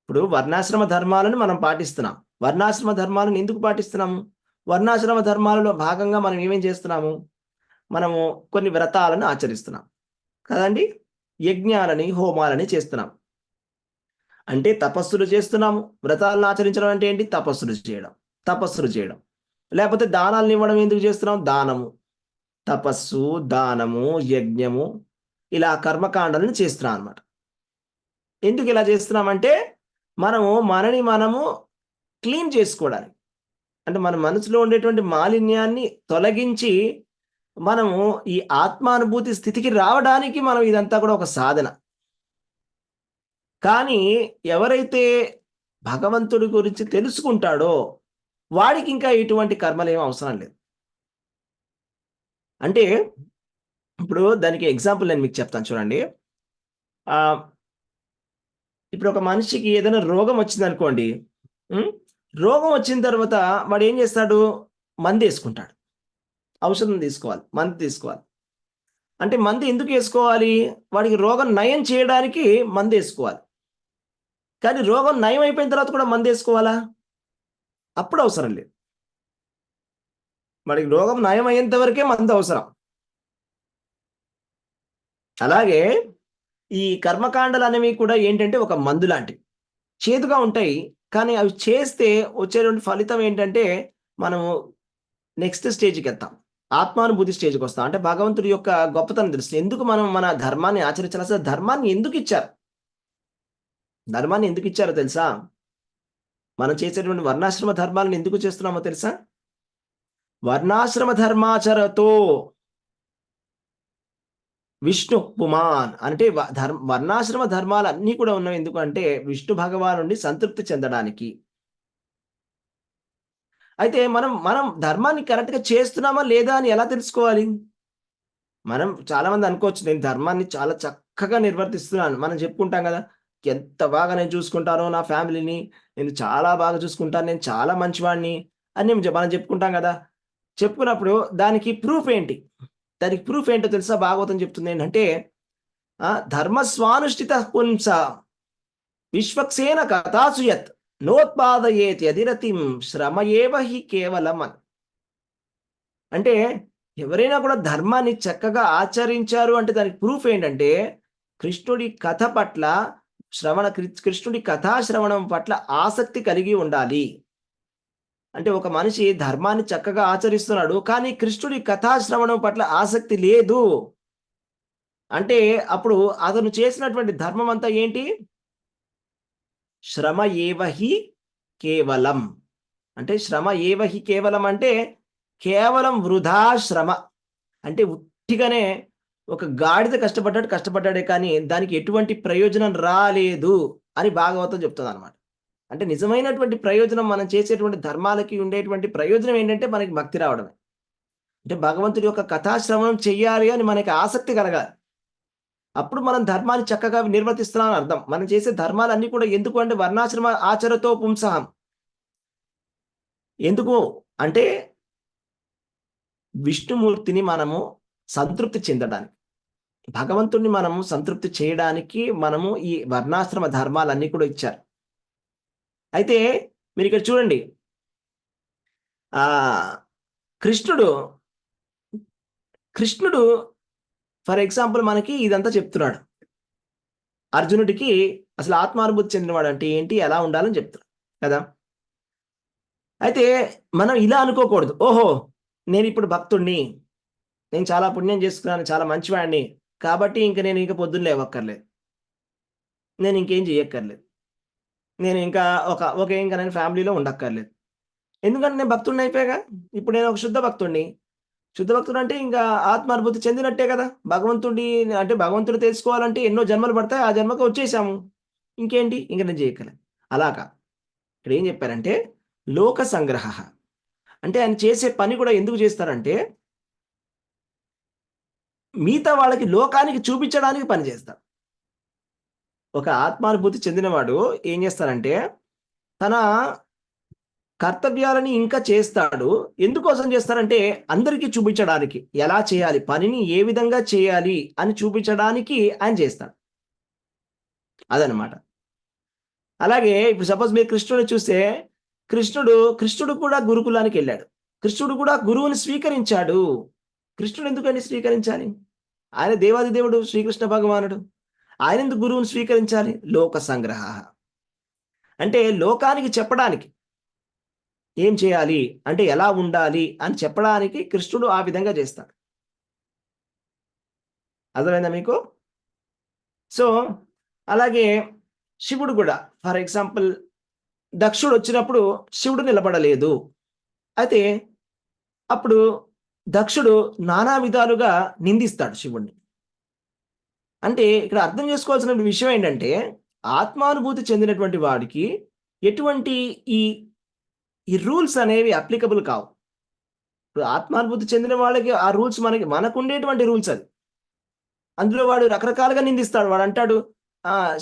ఇప్పుడు వర్ణాశ్రమ ధర్మాలను మనం పాటిస్తున్నాం. వర్ణాశ్రమ ధర్మాలను ఎందుకు పాటిస్తున్నాము? వర్ణాశ్రమ ధర్మాలలో భాగంగా మనం ఏమేం చేస్తున్నాము? మనము కొన్ని వ్రతాలను ఆచరిస్తున్నాం. కదండీ! యజ్ఞాలని, హోమాలని చేస్తున్నాం. అంటే తపస్సులు చేస్తున్నాము. వ్రతాలను ఆచరించడం అంటే ఏంటి? తపస్సులు చేయడం. తపస్సులు చేయడం. లేకపోతే దానాలను ఇవ్వడం ఎందుకు చేస్తున్నాం? దానము. తపస్సు, దానము, యజ్ఞము ఇలా కర్మకాండలను చేస్తున్నాం అన్నమాట. ఎందుకు ఇలా చేస్తున్నామంటే, మనని మనము క్లీన్ చేసుకోవడానికి. అంటే మన మనసులో ఉండేటువంటి మాలిన్యాన్ని తొలగించి, మనము ఈ ఆత్మానుభూతి స్థితికి రావడానికి మనం ఇదంతా కూడా ఒక సాధన. కానీ ఎవరైతే భగవంతుడి గురించి తెలుసుకుంటాడో, వాడికి ఇంకా ఎటువంటి కర్మలేమి అవసరం లేదు. అంటే ఇప్పుడు దానికి ఎగ్జాంపుల్ నేను మీకు చెప్తాను చూడండి. ఆహ్, ఇప్పుడు ఒక మనిషికి ఏదైనా రోగం వచ్చిందనుకోండి. హ్మ్. రోగం వచ్చిన తర్వాత వాడేం చేస్తాడు? మందేసుకుంటాడు. ఔషధం తీసుకోవాలి. మందు తీసుకోవాలి. అంటే మందు ఎందుకేసుకోవాలి? వాడికి రోగం నయం చేయడానికి మందేసుకోవాలి. కానీ రోగం నయం అయిపోయిన తర్వాత కూడా మందేసుకోవాలా? అప్పుడు అవసరం లేదు. వాడికి రోగం నయం అయ్యేంత వరకే మందు అవసరం. అలాగే ఈ కర్మకాండలనేవి కూడా ఏంటంటే ఒక మందు లాంటివి. చేదుగా ఉంటాయి. కానీ అవి చేస్తే వచ్చేటువంటి ఫలితం ఏంటంటే, మనము నెక్స్ట్ స్టేజ్‌కెళ్తాం. ఆత్మానుభూతి స్టేజ్‌కొస్తాం. అంటే భగవంతుడి యొక్క గొప్పతనం తెలుస్తుంది. ఎందుకు మనం మన ధర్మాన్ని ఆచరించాలి? అసలు ధర్మాన్ని ఎందుకిచ్చారు? ధర్మాన్ని ఎందుకిచ్చారో తెలుసా? మనం చేసేటువంటి వర్ణాశ్రమ ధర్మాలను ఎందుకు చేస్తున్నామో తెలుసా? వర్ణాశ్రమ ధర్మాచరతో విష్ణు పుమాన్ అంటే వర్ణాశ్రమ ధర్మాలన్నీ కూడా ఉన్నవి ఎందుకంటే విష్ణు భగవానుడిని సంతృప్తి చెందడానికి. అయితే మనం ధర్మాన్ని కరెక్ట్‌గా చేస్తున్నామా లేదా అని ఎలా తెలుసుకోవాలి? మనం చాలామంది అనుకోవచ్చు, నేను ధర్మాన్ని చాలా చక్కగా నిర్వర్తిస్తున్నాను. మనం చెప్పుకుంటాం గదా! ఎంత బాగా నేను చూసుకుంటానో నా ఫ్యామిలీని, నేను చాలా బాగా చూసుకుంటాను, నేను చాలా మంచివాడిని అని మనం చెప్పుకుంటాం గదా! చెప్పుకున్నప్పుడు దానికి ప్రూఫ్ ఏంటి? దానికి ప్రూఫ్ ఏంటో తెలుసా? భాగవతం చెప్తుంది ఏంటంటే, ధర్మస్వానుష్ఠిత పుంస విశ్వక్సేన కథాసు యత్ నోత్పాదయేతి అధిరతిం శ్రమయేవ హి కేవలం అని. అంటే ఎవరైనా కూడా ధర్మాన్ని చక్కగా ఆచరించారు అంటే దానికి ప్రూఫ్ ఏంటంటే కృష్ణుడి కథ పట్ల కృష్ణుడి కథాశ్రవణం పట్ల ఆసక్తి కలిగి ఉండాలి. అంటే ఒక మనిషి ధర్మాన్ని చక్కగా ఆచరిస్తున్నాడు కానీ కృష్ణుడి కథాశ్రవణం పట్ల ఆసక్తి లేదు అంటే అప్పుడు అతను చేసినటువంటి ధర్మం అంతా ఏంటి? శ్రమ ఏవహి కేవలం. అంటే శ్రమ ఏవహి కేవలం అంటే కేవలం వృధా శ్రమ. అంటే ఉట్టిగానే ఒక గాడిద కష్టపడ్డాడే కానీ దానికి ఎటువంటి ప్రయోజనం రాలేదు అని భాగవతం చెప్తుంది అనమాట. అంటే నిజమైనటువంటి ప్రయోజనం మనం చేసేటువంటి ధర్మాలకి ఉండేటువంటి ప్రయోజనం ఏంటంటే మనకి భక్తి రావడమే. అంటే భగవంతుడి యొక్క కథాశ్రవణం చెయ్యాలి అని మనకి ఆసక్తి కలగాలి. అప్పుడు మనం ధర్మాన్ని చక్కగా నిర్వర్తిస్తున్నామని అర్థం. మనం చేసే ధర్మాలన్నీ కూడా ఎందుకు అంటే వర్ణాశ్రమ ఆచరతో పుంసహం. ఎందుకు అంటే విష్ణుమూర్తిని మనము సంతృప్తి చెందడానికి, భగవంతుడిని మనము సంతృప్తి చేయడానికి మనము ఈ వర్ణాశ్రమ ధర్మాలన్నీ కూడా ఇచ్చారు. అయితే మీరు ఇక్కడ చూడండి, కృష్ణుడు ఫర్ ఎగ్జాంపుల్ మనకి ఇదంతా చెప్తున్నాడు. అర్జునుడికి అసలు ఆత్మానుభూతి చెందినవాడు అంటే ఏంటి, ఎలా ఉండాలని చెప్తున్నాడు కదా. అయితే మనం ఇలా అనుకోకూడదు, ఓహో నేను ఇప్పుడు భక్తుడిని, నేను చాలా పుణ్యం చేసుకున్నాను, చాలా మంచివాడిని కాబట్టి నేను ఇంకా పొద్దున్న లేవక్కర్లేదు, నేను ఇంకేం చేయక్కర్లేదు, నేను ఇంకా ఇంకా నేను ఫ్యామిలీలో ఉండక్కర్లేదు, ఎందుకంటే నేను భక్తుడిని అయిపోయాగా. ఇప్పుడు నేను ఒక శుద్ధ భక్తుడిని. శుద్ధ భక్తుడు అంటే ఇంకా ఆత్మానుభూతి చెందినట్టే కదా. భగవంతుడు తెలుసుకోవాలంటే ఎన్నో జన్మలు పడతాయి, ఆ జన్మకు వచ్చేసాము, ఇంకేంటి ఇంకా నేను చేయక్కర్లేదు. అలాగా ఇక్కడ ఏం చెప్పారంటే లోక సంగ్రహ అంటే ఆయన చేసే పని కూడా ఎందుకు చేస్తారంటే మిగతా వాళ్ళకి లోకానికి చూపించడానికి పని చేస్తాడు. ఒక ఆత్మానుభూతి చెందినవాడు ఏం చేస్తారంటే తన కర్తవ్యాలని ఇంకా చేస్తాడు. ఎందుకోసం చేస్తారంటే అందరికీ చూపించడానికి, ఎలా చేయాలి, పనిని ఏ విధంగా చేయాలి అని చూపించడానికి ఆయన చేస్తాడు. అదనమాట. అలాగే ఇప్పుడు సపోజ్ మీరు కృష్ణుడిని చూస్తే కృష్ణుడు కూడా గురుకులానికి వెళ్ళాడు. కృష్ణుడు కూడా గురువుని స్వీకరించాడు. కృష్ణుడు ఎందుకండి స్వీకరించాలి? ఆయన దేవాది దేవుడు, శ్రీకృష్ణ భగవానుడు. ఆయన ఎందుకు గురువుని స్వీకరించాలి? లోక సంగ్రహ అంటే లోకానికి చెప్పడానికి, ఏం చేయాలి అంటే ఎలా ఉండాలి అని చెప్పడానికి కృష్ణుడు ఆ విధంగా చేస్తాడు. అర్థమైందా మీకు? సో అలాగే శివుడు కూడా ఫర్ ఎగ్జాంపుల్ దక్షుడు వచ్చినప్పుడు శివుడు నిలబడలేదు. అయితే అప్పుడు దక్షుడు నానా విధాలుగా నిందిస్తాడు శివుణ్ణి. అంటే ఇక్కడ అర్థం చేసుకోవాల్సిన విషయం ఏంటంటే ఆత్మానుభూతి చెందినటువంటి వాడికి ఎటువంటి ఈ రూల్స్ అనేవి అప్లికబుల్ కావు. ఇప్పుడు ఆత్మానుభూతి చెందిన వాళ్ళకి ఆ రూల్స్ మనకు ఉండేటువంటి రూల్స్ అది. అందులో వాడు రకరకాలుగా నిందిస్తాడు. వాడు అంటాడు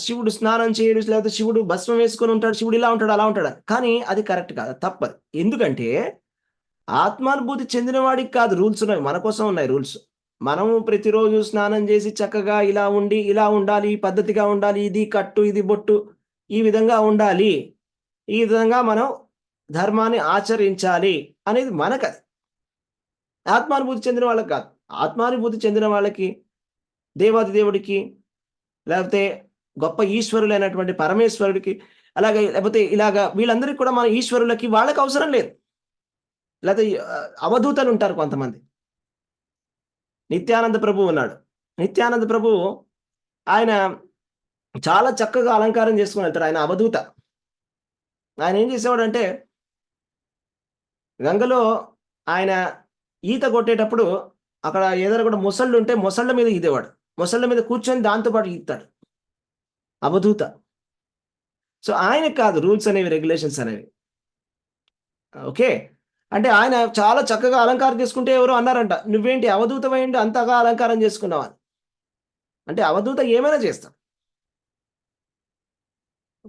శివుడు స్నానం చేయడు, లేకపోతే శివుడు భస్మం వేసుకొని ఉంటాడు, శివుడు ఇలా ఉంటాడు, అలా ఉంటాడు. కానీ అది కరెక్ట్ కాదు, తప్పదు. ఎందుకంటే ఆత్మానుభూతి చెందిన వాడికి కాదు రూల్స్ ఉన్నాయి, మన కోసం ఉన్నాయి రూల్స్. మనము ప్రతిరోజు స్నానం చేసి చక్కగా ఇలా ఉండాలి, పద్ధతిగా ఉండాలి, ఇది కట్టు, ఇది బొట్టు, ఈ విధంగా ఉండాలి, ఈ విధంగా మనం ధర్మాన్ని ఆచరించాలి అనేది మనకది. ఆత్మానుభూతి చెందిన వాళ్ళకి కాదు. ఆత్మానుభూతి చెందిన వాళ్ళకి, దేవాది దేవుడికి, లేకపోతే గొప్ప ఈశ్వరులైనటువంటి పరమేశ్వరుడికి, అలాగే లేకపోతే ఇలాగా వీళ్ళందరికీ కూడా మన ఈశ్వరులకి వాళ్ళకి అవసరం లేదు. లేకపోతే అవధూతలు ఉంటారు కొంతమంది. నిత్యానంద ప్రభు ఉన్నాడు. నిత్యానంద ప్రభు ఆయన చాలా చక్కగా అలంకారం చేసుకుని వెళ్తాడు. ఆయన అవధూత. ఆయన ఏం చేసేవాడంటే గంగలో ఆయన ఈత కొట్టేటప్పుడు అక్కడ ఏదైనా కూడా మొసళ్ళు ఉంటే మొసళ్ళ మీద ఈదేవాడు. మొసళ్ళ మీద కూర్చొని దాంతోపాటు ఈతాడు. అవధూత. సో ఆయనకు కాదు రూల్స్ అనేవి, రెగ్యులేషన్స్ అనేవి. ఓకే. అంటే ఆయన చాలా చక్కగా అలంకారం చేసుకుంటే ఎవరో అన్నారంట, నువ్వేంటి అవధూతమైండి అంతగా అలంకారం చేసుకున్నావా? అంటే అవధూత ఏమైనా చేస్తాడు.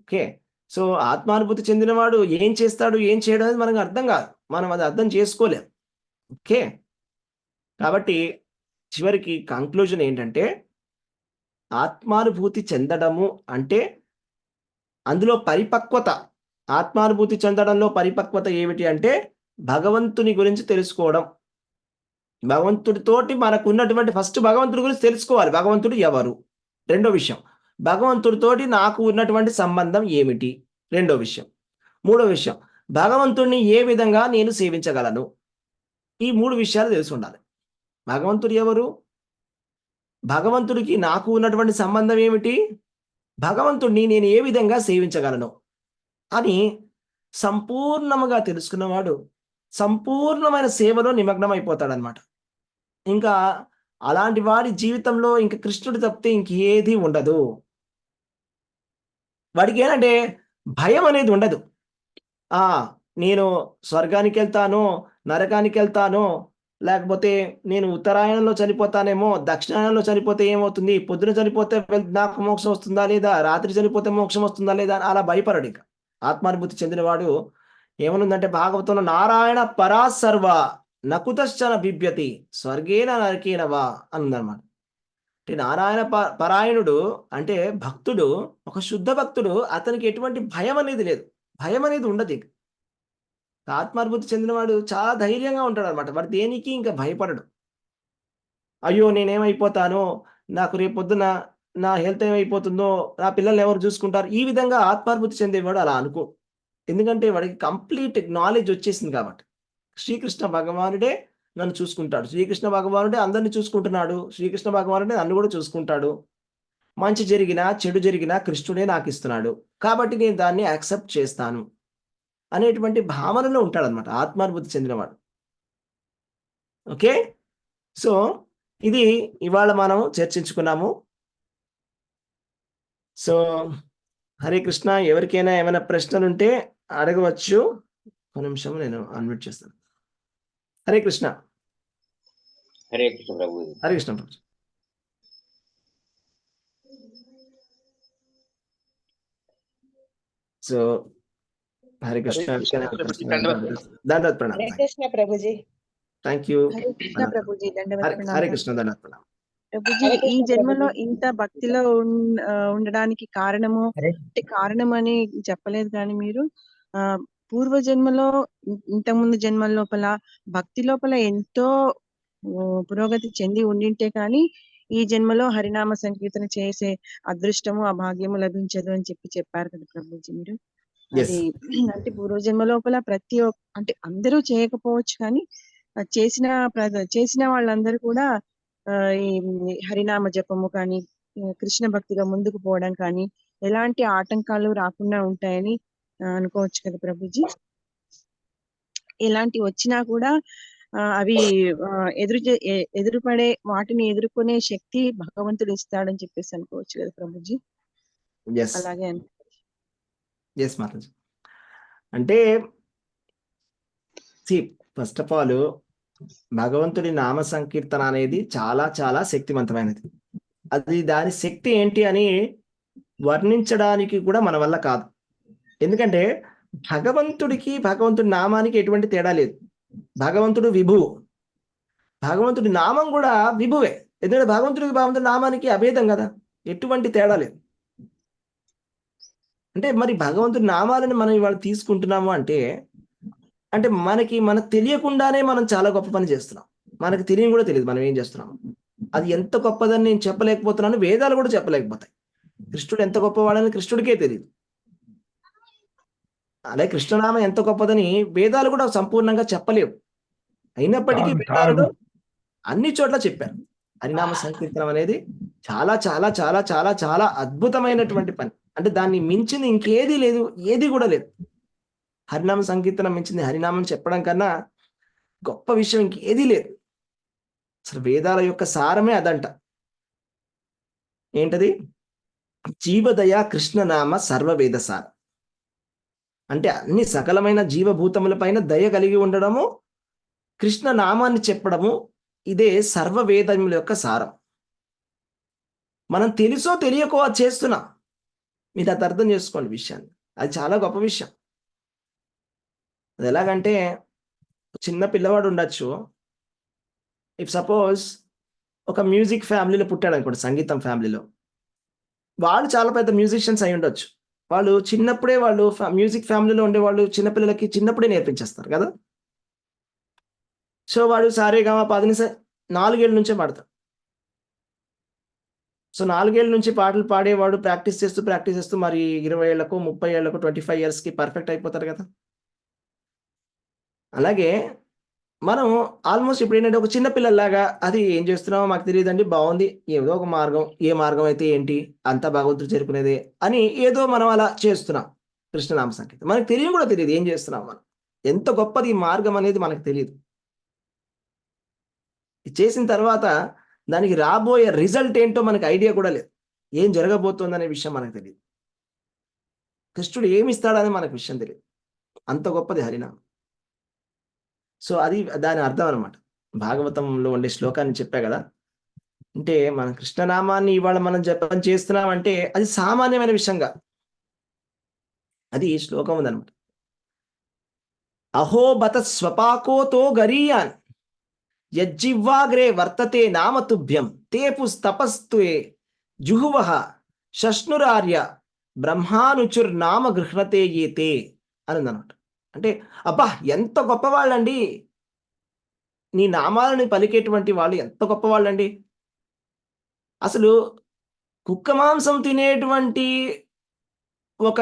ఓకే. సో ఆత్మానుభూతి చెందినవాడు ఏం చేస్తాడు, ఏం చేయడం అనేది మనకు అర్థం కాదు, మనం అది అర్థం చేసుకోలేం. ఓకే. కాబట్టి చివరికి కంక్లూజన్ ఏంటంటే ఆత్మానుభూతి చెందడము అంటే అందులో పరిపక్వత, ఆత్మానుభూతి చెందడంలో పరిపక్వత ఏమిటి అంటే భగవంతుని గురించి తెలుసుకోవడం. భగవంతుడితోటి మనకున్నటువంటి ఫస్ట్ భగవంతుడి గురించి తెలుసుకోవాలి. భగవంతుడు ఎవరు? రెండో విషయం. భగవంతుడితోటి నాకు ఉన్నటువంటి సంబంధం ఏమిటి? రెండో విషయం. మూడో విషయం, భగవంతుడిని ఏ విధంగా నేను సేవించగలను? ఈ 3 విషయాలు తెలిసి ఉండాలి. భగవంతుడు ఎవరు? భగవంతుడికి నాకు ఉన్నటువంటి సంబంధం ఏమిటి? భగవంతుడిని నేను ఏ విధంగా సేవించగలను అని సంపూర్ణముగా తెలుసుకున్నవాడు సంపూర్ణమైన సేవలో నిమగ్నం అయిపోతాడనమాట. ఇంకా అలాంటి వాడి జీవితంలో ఇంక కృష్ణుడు తప్పితే ఇంకేది ఉండదు. వాడికి ఏంటంటే భయం అనేది ఉండదు. నేను స్వర్గానికి వెళ్తాను, నరకానికి వెళ్తాను, లేకపోతే నేను ఉత్తరాయణంలో చనిపోతానేమో, దక్షిణాయనంలో చనిపోతే ఏమవుతుంది, పొద్దున చనిపోతే నాకు మోక్షం వస్తుందా లేదా, రాత్రి చనిపోతే మోక్షం వస్తుందా లేదా అని అలా భయపడడు. ఇక ఆత్మానుభూతి చెందినవాడు ఏమనుందంటే భాగవతంలో నారాయణ పరా సర్వ నకుతశ్చన బిభ్యతి స్వర్గేన నరకేన వా అని ఉందన్నమాట. అంటే నారాయణ పరాయణుడు అంటే భక్తుడు, ఒక శుద్ధ భక్తుడు, అతనికి ఎటువంటి భయం అనేది లేదు, భయం అనేది ఉండదు. ఇక ఆత్మానుభూతి చెందినవాడు చాలా ధైర్యంగా ఉంటాడు అనమాట. వాడు దేనికి ఇంకా భయపడడు. అయ్యో నేనేమైపోతానో, నాకు రేపు పొద్దున నా హెల్త్ ఏమైపోతుందో, నా పిల్లల్ని ఎవరు చూసుకుంటారు, ఈ విధంగా ఆత్మానుభూతి చెందేవాడు అలా అనుకో. ఎందుకంటే వాడికి కంప్లీట్ నాలెడ్జ్ వచ్చేసింది కాబట్టి. శ్రీకృష్ణ భగవానుడే నన్ను చూసుకుంటాడు, శ్రీకృష్ణ భగవానుడే అందరిని చూసుకుంటున్నాడు, శ్రీకృష్ణ భగవానుడే నన్ను కూడా చూసుకుంటాడు, మంచి జరిగినా చెడు జరిగినా కృష్ణుడే నాకు ఇస్తున్నాడు, కాబట్టి నేను దాన్ని యాక్సెప్ట్ చేస్తాను అనేటువంటి భావనలో ఉంటాడనమాట ఆత్మానుభూతి చెందినవాడు. ఓకే, సో ఇది ఇవాళ మనం చర్చించుకున్నాము. సో హరే కృష్ణ. ఎవరికైనా ఏమైనా ప్రశ్నలు ఉంటే అడగవచ్చు. ఒక నిమిషం నేను అన్మ్యూట్ చేస్తాను. హరే కృష్ణ. హరే కృష్ణ ప్రభు. హరే కృష్ణ ప్రభు. సో హరే కృష్ణ. దండవత్ ప్రణామం. హరే కృష్ణ ప్రభుజీ. Thank you. హరే కృష్ణ ప్రభుజీ. హరే కృష్ణ. దండవత్ ప్రణామం ప్రభుజీ. ఈ జన్మలో ఇంత భక్తిలో ఉండడానికి కారణము అంటే కారణం అని చెప్పలేదు కానీ మీరు పూర్వ జన్మలో ఇంతకుముందు జన్మల లోపల భక్తి లోపల ఎంతో పురోగతి చెంది ఉండింటే కానీ ఈ జన్మలో హరినామ సంకీర్తన చేసే అదృష్టము ఆ భాగ్యము లభించదు అని చెప్పారు కదా ప్రభుజీ మీరు. అది అంటే పూర్వ జన్మ లోపల ప్రతి అంటే అందరూ చేయకపోవచ్చు కానీ చేసిన వాళ్ళందరూ కూడా ఈ హరినామ జపము కానీ కృష్ణ భక్తిలో ముందుకు పోవడం కానీ ఎలాంటి ఆటంకాలు రాకుండా ఉంటాయని అనుకోవచ్చు కదా ప్రభుజీ. ఎలాంటి వచ్చినా కూడా అవి ఎదురుపడే వాటిని ఎదుర్కొనే శక్తి భగవంతుడు ఇస్తాడని చెప్పేసి అనుకోవచ్చు కదా ప్రభుజీ. అలాగే అంటే ఫస్ట్ ఆఫ్ ఆల్ భగవంతుడి నామ సంకీర్తన అనేది చాలా చాలా శక్తివంతమైనది. అది దాని శక్తి ఏంటి అని వర్ణించడానికి కూడా మన వల్ల కాదు. ఎందుకంటే భగవంతుడి నామానికి ఎటువంటి తేడా లేదు. భగవంతుడు విభువు, భగవంతుడి నామం కూడా విభువే. ఎందుకంటే భగవంతుడి నామానికి అభేదం కదా, ఎటువంటి తేడా లేదు. అంటే మరి భగవంతుడి నామాలను మనం ఇవాళ తీసుకుంటున్నాము అంటే మనకు తెలియకుండానే మనం చాలా గొప్ప పని చేస్తున్నాం. మనకు తెలియని కూడా తెలియదు మనం ఏం చేస్తున్నాం. అది ఎంత గొప్పదని నేను చెప్పలేకపోతున్నాను, వేదాలు కూడా చెప్పలేకపోతాయి. కృష్ణుడు ఎంత గొప్పవాడని కృష్ణుడికే తెలియదు. అలాగే కృష్ణనామం ఎంత గొప్పదని వేదాలు కూడా సంపూర్ణంగా చెప్పలేవు. అయినప్పటికీ వేదాలు అన్ని చోట్ల చెప్పారు. హరినామ సంకీర్తనం అనేది చాలా చాలా చాలా చాలా చాలా అద్భుతమైనటువంటి పని. అంటే దాన్ని మించింది ఇంకేది లేదు, ఏది కూడా లేదు. హరినామ సంకీర్తనం మించింది హరినామం చెప్పడం కన్నా గొప్ప విషయం ఇంకేదీ లేదు. అసలు వేదాల యొక్క సారమే అదంట. ఏంటది? జీవదయ కృష్ణనామ సర్వవేద సారం. అంటే అన్ని సకలమైన జీవభూతముల పైన దయ కలిగి ఉండడము, కృష్ణ నామాన్ని చెప్పడము, ఇదే సర్వవేదముల యొక్క సారం. మనం తెలుసో తెలియకో అది చేస్తున్నాం. మీరు అది అర్థం చేసుకోండి విషయాన్ని. అది చాలా గొప్ప విషయం. అది ఎలాగంటే చిన్న పిల్లవాడు ఉండొచ్చు. ఇఫ్ సపోజ్ ఒక మ్యూజిక్ ఫ్యామిలీలో పుట్టాడు అనుకోండి, సంగీతం ఫ్యామిలీలో. వాళ్ళు చాలా పెద్ద మ్యూజిషియన్స్ అయి ఉండొచ్చు. వాళ్ళు చిన్నప్పుడే వాళ్ళు మ్యూజిక్ ఫ్యామిలీలో ఉండే వాళ్ళు చిన్నపిల్లలకి చిన్నప్పుడే నేర్పించేస్తారు కదా. సో వాడు సారేగామ పదనిస 4 ఏళ్ళ నుంచే పాడతాడు. సో 4 ఏళ్ళ నుంచి పాటలు పాడేవాడు ప్రాక్టీస్ చేస్తూ మరి 20 ఏళ్లకు 30 ఏళ్లకు 25 ఇయర్స్‌కి పర్ఫెక్ట్ అయిపోతారు కదా. అలాగే మనం ఆల్మోస్ట్ ఇప్పుడేంటంటే ఒక చిన్న పిల్లల్లాగా అది ఏం చేస్తున్నామో మాకు తెలియదండి, బాగుంది, ఏదో ఒక మార్గం, ఏ మార్గం అయితే ఏంటి, అంతా భగవంతుడు చేరుకునేదే అని ఏదో మనం అలా చేస్తున్నాం కృష్ణనామ సంకీర్తన. మనకు కూడా తెలియదు ఏం చేస్తున్నాం మనం, ఎంత గొప్పది ఈ మార్గం అనేది మనకు తెలియదు. ఇది చేసిన తర్వాత దానికి రాబోయే రిజల్ట్ ఏంటో మనకి ఐడియా కూడా లేదు, ఏం జరగబోతోందనే విషయం మనకు తెలియదు, కృష్ణుడు ఏమి ఇస్తాడని మనకు విషయం తెలియదు, అంత గొప్పది హరినామం. సో అది దాని అర్థం అనమాట. భాగవతంలో ఉండే శ్లోకాన్ని చెప్పా కదా, అంటే మన కృష్ణనామాన్ని ఇవాళ మనం జపం చేస్తున్నామంటే అది సామాన్యమైన విషయంగా, అది ఈ శ్లోకం ఉందన్నమాట. అహో బత స్వపాకోతో గరీయాన్ యజ్జివ్వాగ్రే వర్తతే నామతుభ్యం తేపుస్తపస్తుయే జుహువః శష్ణురార్య బ్రహ్మానుచుర్నామ గృహ్ణతే ఏతే అని ఉందన్నమాట. అంటే అబ్బా ఎంత గొప్పవాళ్ళండి, నీ నామాలని పలికేటువంటి వాళ్ళు ఎంత గొప్పవాళ్ళండి. అసలు కుక్క మాంసం తినేటువంటి ఒక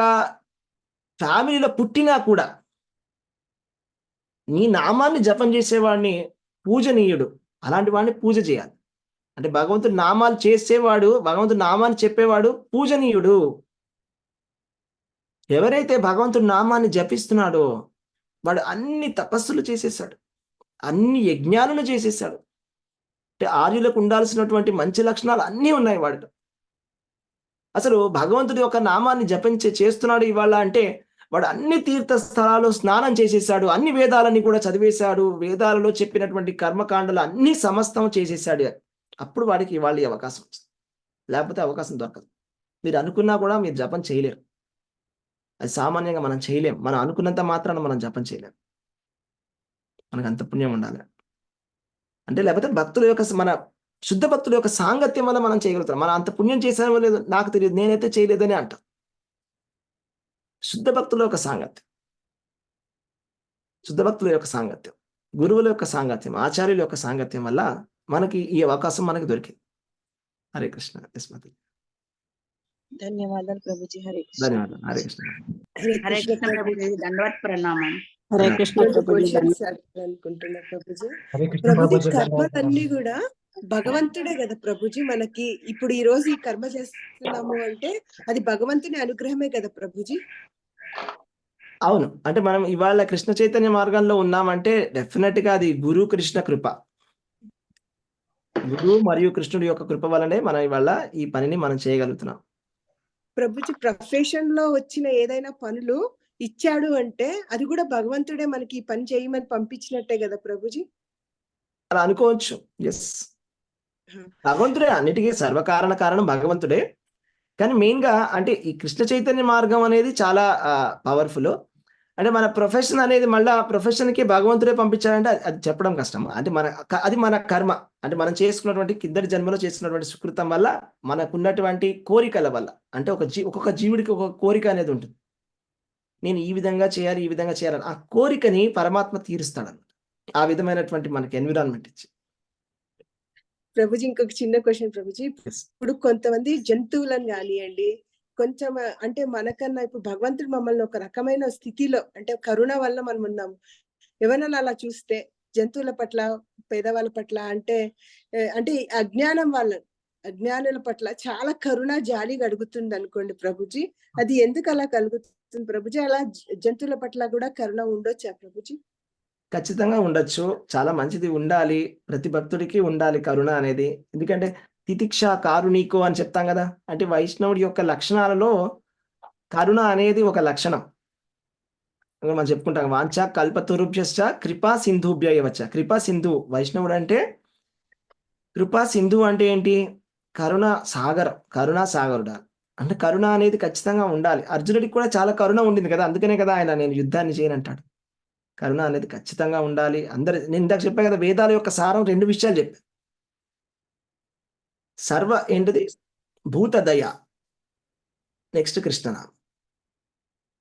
ఫ్యామిలీలో పుట్టినా కూడా నీ నామాన్ని జపం చేసేవాడిని పూజనీయుడు, అలాంటి వాడిని పూజ చేయాలి. అంటే భగవంతుడి నామాలు చేసేవాడు, భగవంతుడి నామాన్ని చెప్పేవాడు పూజనీయుడు. ఎవరైతే భగవంతుడి నామాన్ని జపిస్తున్నాడో వాడు అన్ని తపస్సులు చేసేసాడు, అన్ని యజ్ఞాలను చేసేసాడు. అంటే ఆర్యులకు ఉండాల్సినటువంటి మంచి లక్షణాలు అన్నీ ఉన్నాయి వాడిలో. అసలు భగవంతుడి యొక్క నామాన్ని చేస్తున్నాడు ఇవాళ అంటే వాడు అన్ని తీర్థ స్థలాల్లో స్నానం చేసేసాడు, అన్ని వేదాలని కూడా చదివేశాడు, వేదాలలో చెప్పినటువంటి కర్మకాండలు అన్ని సమస్తం చేసేసాడు. అప్పుడు వాడికి ఇవాళ అవకాశం వస్తుంది, లేకపోతే అవకాశం దొరకదు. మీరు అనుకున్నా కూడా మీరు జపం చేయలేరు, అది సామాన్యంగా మనం చేయలేం. మనం అనుకున్నంత మాత్రాన మనం జపం చేయలేం, మనకు అంత పుణ్యం ఉండాలి. అంటే లేకపోతే భక్తుల యొక్క మన శుద్ధ భక్తుల యొక్క సాంగత్యం వల్ల మనం చేయగలుగుతాం. మనం అంత పుణ్యం చేసామో లేదు నాకు తెలియదు, నేనైతే చేయలేదని అంటాం. శుద్ధ భక్తుల యొక్క సాంగత్యం, శుద్ధ భక్తుల యొక్క సాంగత్యం, గురువుల యొక్క సాంగత్యం, ఆచార్యుల యొక్క సాంగత్యం వల్ల మనకి ఈ అవకాశం మనకి దొరికింది. హరే కృష్ణ. ధన్యవాదాలు ప్రభుజీ. హరే కృష్ణ. ధన్యవాదాలు. హరే కృష్ణ. హరే కృష్ణ ప్రభుజీ, దండవత్ ప్రణామం. హరే కృష్ణ ప్రభుజీ. అనుకుంటున్నా ప్రభుజీ. హరే కృష్ణ ప్రభుజీ, ప్రభుజీ. కర్మలన్నీ కూడా భగవంతుడే కదా ప్రభుజీ. మనకి ఇప్పుడు ఈ రోజు ఈ కర్మ చేస్తున్నాము అంటే అది భగవంతుని అనుగ్రహమే కదా ప్రభుజీ. అవును, అంటే మనం ఇవాళ కృష్ణ చైతన్య మార్గంలో ఉన్నామంటే డెఫినెట్ గా అది గురు కృష్ణ కృప, గురువు మరియు కృష్ణుడి యొక్క కృప వల్లనే మనం ఇవాళ ఈ పనిని మనం చేయగలుగుతున్నాం. ప్రభుజీ, ప్రొఫెషన్ లో వచ్చిన ఏదైనా పనులు ఇచ్చాడు అంటే అది కూడా భగవంతుడే మనకి ఈ పని చేయమని పంపించినట్టే కదా ప్రభుజీ. అలా అనుకోవచ్చు. ఎస్, భగవంతుడే, అన్నిటికీ సర్వకారణ కారణం భగవంతుడే. కానీ మెయిన్ గా అంటే ఈ కృష్ణ చైతన్య మార్గం అనేది చాలా పవర్ఫుల్. అంటే మన ప్రొఫెషన్ అనేది మళ్ళా ప్రొఫెషన్కి భగవంతుడే పంపించాడంటే అది చెప్పడం కష్టం. అంటే అది మన కర్మ, అంటే మనం చేసుకున్నటువంటి కిందటి జన్మలో చేసినటువంటి సుకృతం వల్ల మనకున్నటువంటి కోరికల వల్ల. అంటే ఒక్కొక్క జీవుడికి ఒక కోరిక అనేది ఉంటుంది, నేను ఈ విధంగా చేయాలి, ఈ విధంగా చేయాలని. ఆ కోరికని పరమాత్మ తీరుస్తాడన్నమాట, ఆ విధమైనటువంటి మనకి ఎన్విరాన్మెంట్ ఇచ్చి. ప్రభుజీ, ఇంకొక చిన్న క్వశ్చన్ ప్రభుజీ. ఇప్పుడు కొంతమంది జంతువులను కానివ్వండి, కొంచెం అంటే మనకన్నా ఇప్పుడు భగవంతుడు మమ్మల్ని ఒక రకమైన స్థితిలో అంటే కరుణ వల్ల మనం ఉన్నాము. ఎవరైనా అలా చూస్తే జంతువుల పట్ల, పేదవాళ్ళ పట్ల అంటే అజ్ఞానుల పట్ల చాలా కరుణ జాలి కలుగుతుంది అనుకోండి ప్రభుజీ, అది ఎందుకు అలా కలుగుతుంది ప్రభుజీ? అలా జంతువుల పట్ల కూడా కరుణ ఉండొచ్చా ప్రభుజీ? ఖచ్చితంగా ఉండొచ్చు, చాలా మంచిది, ఉండాలి. ప్రతి భక్తుడికి ఉండాలి కరుణ అనేది. ఎందుకంటే తితిక్ష కారుణీకో అని చెప్తాం కదా, అంటే వైష్ణవుడి యొక్క లక్షణాలలో కరుణ అనేది ఒక లక్షణం. మనం చెప్పుకుంటాం, వాంఛ కల్పతరుభ్యశ్చ కృపా సింధుభ్య వచ్చ. కృపా సింధు వైష్ణవుడు అంటే, కృపా సింధు అంటే ఏంటి? కరుణా సాగరుడా. అంటే కరుణ అనేది ఖచ్చితంగా ఉండాలి. అర్జునుడికి కూడా చాలా కరుణ ఉండింది కదా, అందుకనే కదా ఆయన నేను యుద్ధాన్ని చేయనంటాడు. కరుణ అనేది ఖచ్చితంగా ఉండాలి. నేను ఇందాక చెప్పా కదా, వేదాల యొక్క సారం 2 విషయాలు చెప్పా. ఏంటిది? భూతదయ, నెక్స్ట్ కృష్ణనామం.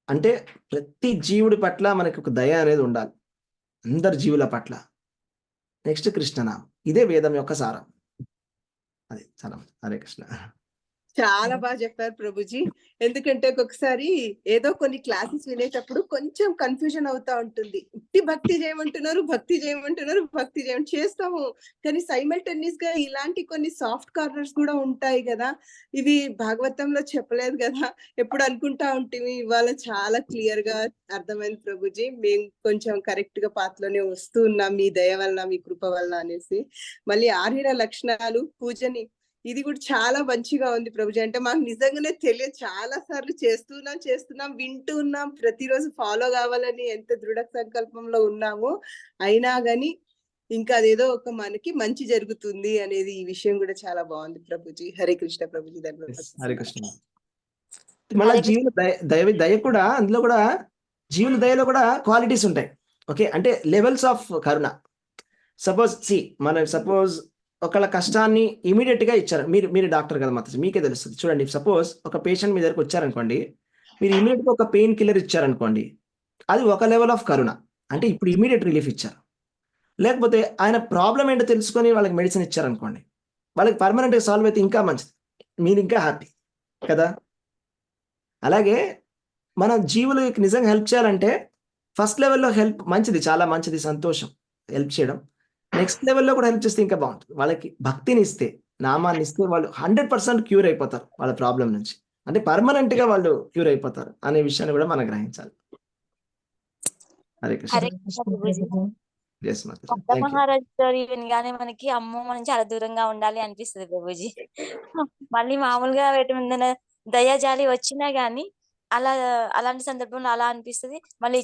అంటే ప్రతి జీవుడి పట్ల మనకి ఒక దయ అనేది ఉండాలి, అందరి జీవుల పట్ల. నెక్స్ట్ కృష్ణనామం. ఇదే వేదం యొక్క సారం. అది సారం. హరే కృష్ణ. చాలా బాగా చెప్పారు ప్రభుజీ. ఎందుకంటే ఒక్కొక్కసారి ఏదో కొన్ని క్లాసెస్ వినేటప్పుడు కొంచెం కన్ఫ్యూజన్ అవుతా ఉంటుంది. ఉట్టి భక్తి చేయమంటున్నారు, భక్తి చేయమంటున్నారు, భక్తి చేస్తాము. కానీ సైమల్టేనియస్ గా ఇలాంటి కొన్ని సాఫ్ట్ కార్నర్స్ కూడా ఉంటాయి కదా, ఇవి భాగవతంలో చెప్పలేదు కదా, ఎప్పుడు అనుకుంటా ఉంటుంది. ఇవాళ చాలా క్లియర్ గా అర్థమైంది ప్రభుజీ. మేము కొంచెం కరెక్ట్ గా పాత్రలోనే వస్తూ ఉన్నాం మీ దయ వలన, మీ కృప వలన అనేసి. మళ్ళీ 6 లక్షణాలు పూజని ఇది కూడా చాలా మంచిగా ఉంది ప్రభుజీ. అంటే మాకు నిజంగానే తెలియదు, చాలా సార్లు చేస్తున్నాం, వింటూ ఉన్నాం, ప్రతిరోజు ఫాలో కావాలని ఎంత దృఢ సంకల్పంలో ఉన్నాము. అయినా గాని ఇంకా అదేదో ఒక మనకి మంచి జరుగుతుంది అనేది ఈ విషయం కూడా చాలా బాగుంది ప్రభుజీ. హరే కృష్ణ ప్రభుజీ. హరే కృష్ణ. మళ్ళీ జీవుల దయ కూడా, అందులో కూడా జీవుల దయలో కూడా క్వాలిటీస్ ఉంటాయి. ఓకే, అంటే లెవెల్స్ ఆఫ్ కరుణ. సపోజ్ ఒకళ్ళ కష్టాన్ని ఇమీడియట్ గా ఇచ్చారు. మీరు డాక్టర్ కదా మాత్రం మీకే తెలుస్తుంది. చూడండి, సపోజ్ ఒక పేషెంట్ మీ దగ్గరకు వచ్చారనుకోండి, మీరు ఇమీడియట్ గా ఒక పెయిన్ కిల్లర్ ఇచ్చారనుకోండి, అది ఒక లెవెల్ ఆఫ్ కరుణ, అంటే ఇప్పుడు ఇమీడియట్ రిలీఫ్ ఇచ్చారు. లేకపోతే ఆయన ప్రాబ్లం ఏంటో తెలుసుకొని వాళ్ళకి మెడిసిన్ ఇచ్చారనుకోండి, వాళ్ళకి పర్మనెంట్గా సాల్వ్ అయితే ఇంకా మంచిది, మీరు ఇంకా హ్యాపీ కదా. అలాగే మనం జీవులకి నిజంగా హెల్ప్ చేయాలంటే ఫస్ట్ లెవెల్లో హెల్ప్ మంచిది, చాలా మంచిది, సంతోషం హెల్ప్ చేయడం. నెక్స్ట్ లెవెల్లో కూడా హెల్ప్ చేస్తే ఇంకా బాగుంటుంది. వాళ్ళకి భక్తిని ఇస్తే, నామాన్ని ఇస్తే వాళ్ళు 100% క్యూర్ అయిపోతారు వాళ్ళ ప్రాబ్లం నుంచి. అంటే పర్మనెంట్ గా వాళ్ళు క్యూర్ అయిపోతారు అనే విషయాన్ని కూడా మనం గ్రహించాలి. హరే కృష్ణ. Yes, Mataji. కొత్త Thank you. మహారాజ్ స్టోరీ వినగానే మనకి అమ్మో మనం చాలా దూరంగా ఉండాలి అనిపిస్తుంది ప్రభుజీ. మళ్ళీ మామూలుగా వీటి మీద దయాజాలి వచ్చినా గానీ అలాంటి సందర్భంలో అలా అనిపిస్తుంది. మళ్ళీ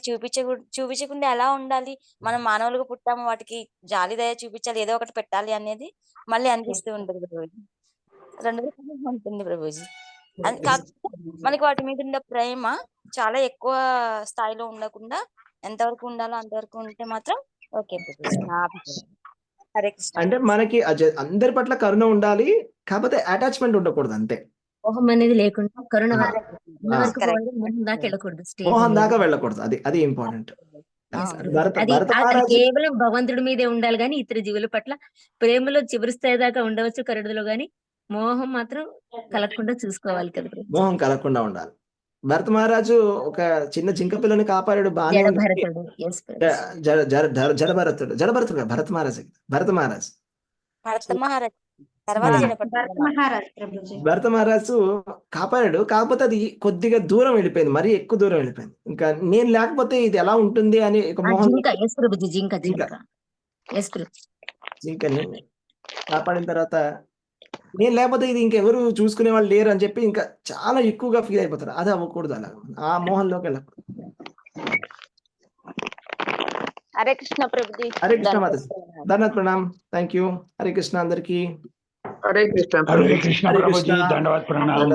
చూపించకుండా ఎలా ఉండాలి, మనం మానవులుగా పుట్టాము, వాటికి జాలి దయ చూపించాలి, ఏదో ఒకటి పెట్టాలి అనేది మళ్ళీ అనిపిస్తూ ఉంటుంది ప్రభుజీ. 2 రకాలుగా ఉంటుంది ప్రభుజీ. కాకపోతే మనకి వాటి మీద ఉన్న ప్రేమ చాలా ఎక్కువ స్థాయిలో ఉండకుండా ఎంతవరకు ఉండాలో అంతవరకు ఉంటే మాత్రం ఓకే ప్రభుజీ. నా అభిప్రాయం. హరే కృష్ణ. అంటే మనకి అందరి పట్ల కరుణ ఉండాలి, కాకపోతే అటాచ్మెంట్ ఉండకూడదు అంతే. మోహం అనేది లేకుండా కరుణ ఆ, వరకు ఆ, మోహం దాకా వెళ్ళకూడదు. మోహం దాకా వెళ్ళకూడదు. అది ఇంపార్టెంట్. భరత అది భరత అది మహారాజు కేవలం భగవంతుడి మీదే ఉండాలి గాని ఇతర జీవుల పట్ల ప్రేమలో చివరి స్థాయి దాకా ఉండవచ్చు కరుణలో గాని మోహం మాత్రం కలగకుండా చూసుకోవాలి కదా ప్రభు. మోహం కలగకుండా ఉండాలి. భరత మహారాజు ఒక చిన్న జింక పిల్లని కాపాడాడు, బాగానే ఉంది. జడభరతుడు, yes ప్రభు. జడభరతుడు భరత మహారాజు. భరత మహారాజ్ తర్వాత Hmm. జనపద మహారాజ్ ప్రభుజీ. భరత మహారాజు కాపాడాడు, కాకపోతే అది కొద్దిగా దూరం వెళ్ళిపోయింది, మరీ ఎక్కువ దూరం వెళ్ళిపోయింది. ఇంకా నేను లేకపోతే ఇది ఎలా ఉంటుంది అని ఒక ఆ మోహం జింక, yes ప్రభుజీ, జింక జింక. yes ప్రభు. జింకని కాపాడిన తర్వాత నేను లేకపోతే ఇది ఇంకెవరు చూసుకునే వాళ్ళు లేరు అని చెప్పి ఇంకా చాలా ఎక్కువగా ఫీల్ అయిపోతారు. అది అవ్వకూడదు, అలా ఆ మోహంలోకి వెళ్ళకూడదు. హరే కృష్ణ ప్రభుజీ. హరే కృష్ణ మాతాజీ. ధన్యవాద ప్రణామ్. Thank you. హరే కృష్ణ అందరికి. హరే కృష్ణ హరే ప్రభుజీ, కృష్ణ. దండవాద్ ప్రణామం.